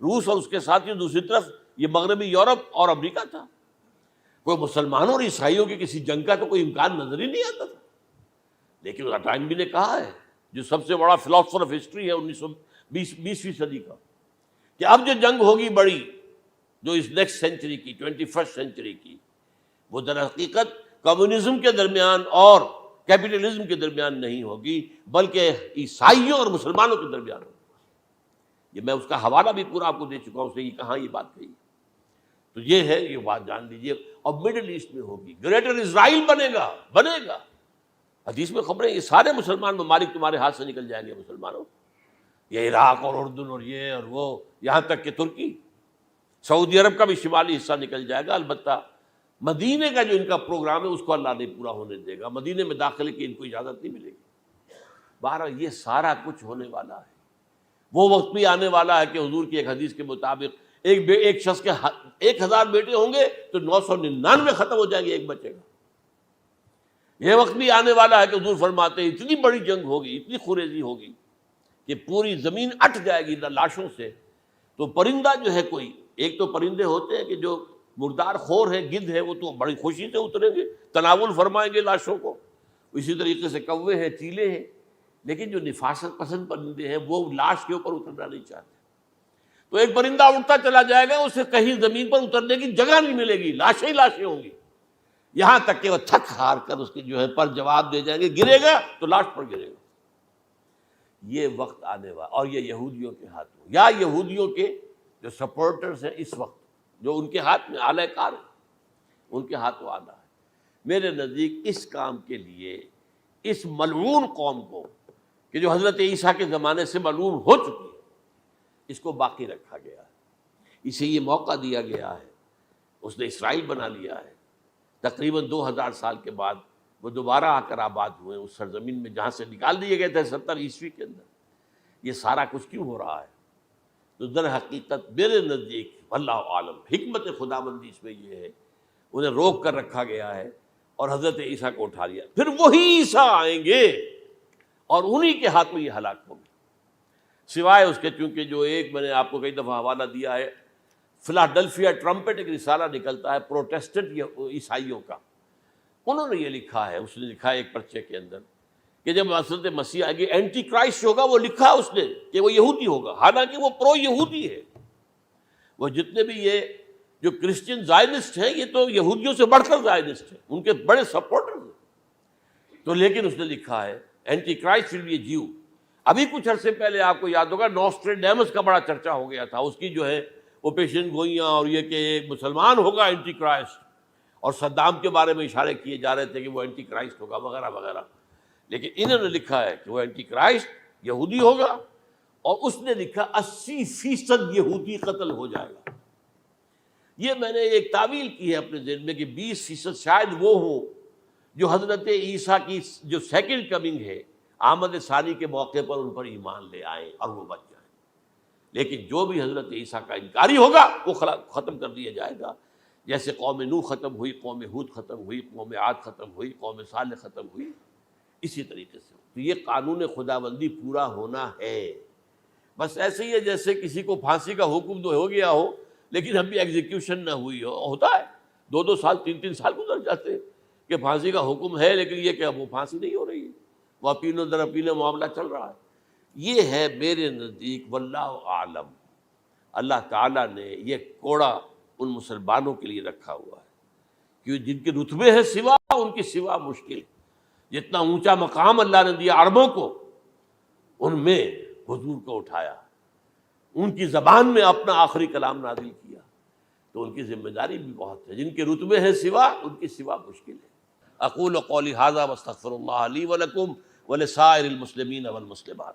روس اور اس کے ساتھی، دوسری طرف یہ مغربی یورپ اور امریکہ تھا۔ کوئی مسلمانوں اور عیسائیوں کی کسی جنگ کا تو کوئی امکان نظر ہی نہیں آتا تھا۔ لیکن ٹائنبی نے کہا ہے، جو سب سے بڑا فلاسفر آف ہسٹری ہے 20ویں صدی کا، کہ اب جو جنگ ہوگی بڑی، جو اس نیکسٹ سینچری کی، 21st سینچری کی، وہ در حقیقت کمیونزم کے درمیان اور کیپٹلزم کے درمیان نہیں ہوگی، بلکہ عیسائیوں اور مسلمانوں کے درمیان ہوگی۔ یہ میں اس کا حوالہ بھی پورا آپ کو دے چکا ہوں، اس نے یہ کہاں یہ بات کہی، تو یہ ہے، یہ بات جان لیجیے۔ اور مڈل ایسٹ میں ہوگی، گریٹر اسرائیل بنے گا۔ حدیث میں خبریں، یہ سارے مسلمان ممالک تمہارے ہاتھ سے نکل جائیں گے مسلمانوں، یہ عراق اور اردن اور یہ اور وہ، یہاں تک کہ ترکی، سعودی عرب کا بھی شمالی حصہ نکل جائے گا۔ البتہ مدینے کا جو ان کا پروگرام ہے اس کو اللہ نہیں پورا ہونے دے گا، مدینے میں داخلے کی ان کو اجازت نہیں ملے گی۔ بہرحال یہ سارا کچھ ہونے والا ہے۔ وہ وقت بھی آنے والا ہے کہ حضور کی ایک حدیث کے مطابق ایک شخص کے 1000 بیٹے ہوں گے تو 999 ختم ہو جائیں گے، ایک بچے گا۔ یہ وقت بھی آنے والا ہے کہ حضور فرماتے ہیں اتنی بڑی جنگ ہوگی، اتنی خوریزی ہوگی کہ پوری زمین اٹھ جائے گی لاشوں سے۔ تو پرندہ جو ہے، کوئی ایک تو پرندے ہوتے ہیں کہ جو مردار خور ہے، گدھ ہے، وہ تو بڑی خوشی سے اتریں گے، تناول فرمائیں گے لاشوں کو۔ اسی طریقے سے کوے ہیں، چیلے ہیں، لیکن جو نفاست پسند پرندے ہیں وہ لاش کے اوپر اترنا نہیں چاہتے۔ تو ایک پرندہ اڑتا چلا جائے گا، اسے کہیں زمین پر اترنے کی جگہ نہیں ملے گی، لاشیں ہی لاشیں ہوں گی، یہاں تک کہ وہ تھک ہار کر اس کے جو ہے پر جواب دے جائیں گے، گرے گا تو لاش پر گرے گا۔ یہ وقت آنے والا، اور یہ یہودیوں کے ہاتھوں، یا یہودیوں کے جو سپورٹرز ہیں اس وقت، جو ان کے ہاتھ میں آلہ کار ہے، ان کے ہاتھوں آنا ہے۔ میرے نزدیک اس کام کے لیے اس ملعون قوم کو، کہ جو حضرت عیسیٰ کے زمانے سے ملعون ہو چکی ہے، اس کو باقی رکھا گیا ہے، اسے یہ موقع دیا گیا ہے۔ اس نے اسرائیل بنا لیا ہے، تقریباً 2000 سال کے بعد وہ دوبارہ آ کر آباد ہوئے اس سرزمین میں جہاں سے نکال دیے گئے تھے 70 عیسوی کے اندر۔ یہ سارا کچھ کیوں ہو رہا ہے؟ تو در حقیقت میرے نزدیک واللہ عالم حکمت خداوندی اس میں یہ ہے، انہیں روک کر رکھا گیا ہے اور حضرت عیسیٰ کو اٹھا لیا۔ پھر وہی عیسیٰ آئیں گے اور انہی کے ہاتھ میں یہ ہلاک ہوگی۔ سوائے اس کے چونکہ جو ایک میں نے آپ کو کئی دفعہ حوالہ دیا ہے، فلاڈلفیا ٹرمپٹ ایک رسالہ نکلتا ہے پروٹیسٹنٹ عیسائیوں کا، انہوں نے یہ لکھا ہے، اس نے لکھا ہے ایک پرچے کے اندر کہ جب حضرت مسیح آئے گی اینٹی کرائسٹ ہوگا، وہ لکھا اس نے کہ وہ یہودی ہوگا، حالانکہ وہ پرو یہودی ہے۔ وہ جتنے بھی یہ جو کرسچن زائنسٹ ہیں یہ تو یہودیوں سے بڑھ کر زائنسٹ ہیں، ان کے بڑے سپورٹر ہیں، تو لیکن اس نے لکھا ہے اینٹی کرائسٹ ول بی اے جیو۔ ابھی کچھ عرصے پہلے آپ کو یاد ہوگا نوسٹریڈیمس کا بڑا چرچا ہو گیا تھا، اس کی جو ہے وہ پیشن گوئیاں اور یہ کہ ایک مسلمان ہوگا اینٹی کرائسٹ، اور صدام کے بارے میں اشارے کیے جا رہے تھے کہ وہ اینٹی کرائسٹ ہوگا وغیرہ وغیرہ، لیکن انہوں نے لکھا ہے کہ وہ اینٹی کرائسٹ یہودی ہوگا، اور اس نے لکھا 80% یہودی قتل ہو جائے گا۔ یہ میں نے ایک تعویل کی ہے اپنے ذہن میں کہ 20% شاید وہ ہوں جو حضرت عیسیٰ کی جو سیکنڈ کمنگ ہے آمد ثانی کے موقع پر ان پر ایمان لے آئیں اور وہ بچ جائیں، لیکن جو بھی حضرت عیسیٰ کا انکاری ہوگا وہ ختم کر دیا جائے گا، جیسے قوم نوح ختم ہوئی، قوم ہود ختم ہوئی، قوم عاد ختم ہوئی، قوم صالح ختم ہوئی، اسی طریقے سے۔ تو یہ قانون خداوندی پورا ہونا ہے، بس ایسے ہی ہے جیسے کسی کو پھانسی کا حکم تو ہو گیا ہو لیکن ابھی ایگزیکیوشن نہ ہوئی ہو، ہوتا ہے 2 سال 3 سال گزر جاتے کہ پھانسی کا حکم ہے لیکن یہ کہ اب وہ پھانسی نہیں ہو رہی ہے، وہ اپینوں در اپینوں معاملہ چل رہا ہے۔ یہ ہے میرے نزدیک واللہ عالم، اللہ تعالیٰ نے یہ کوڑا ان مسلمانوں کے لیے رکھا ہوا ہے کہ جن کے رتبے ہیں سوا، ان کی سوا مشکل، جتنا اونچا مقام اللہ نے دیا عربوں کو، ان میں حضور کو اٹھایا، ان کی زبان میں اپنا آخری کلام نازل کیا، تو ان کی ذمہ داری بھی بہت ہے، جن کے رتبے ہیں سوا، ان کی سوا مشکل ہے۔ اقول قولی ھذا واستغفر اللہ لی ولکم ولسائر المسلمین والمسلمات۔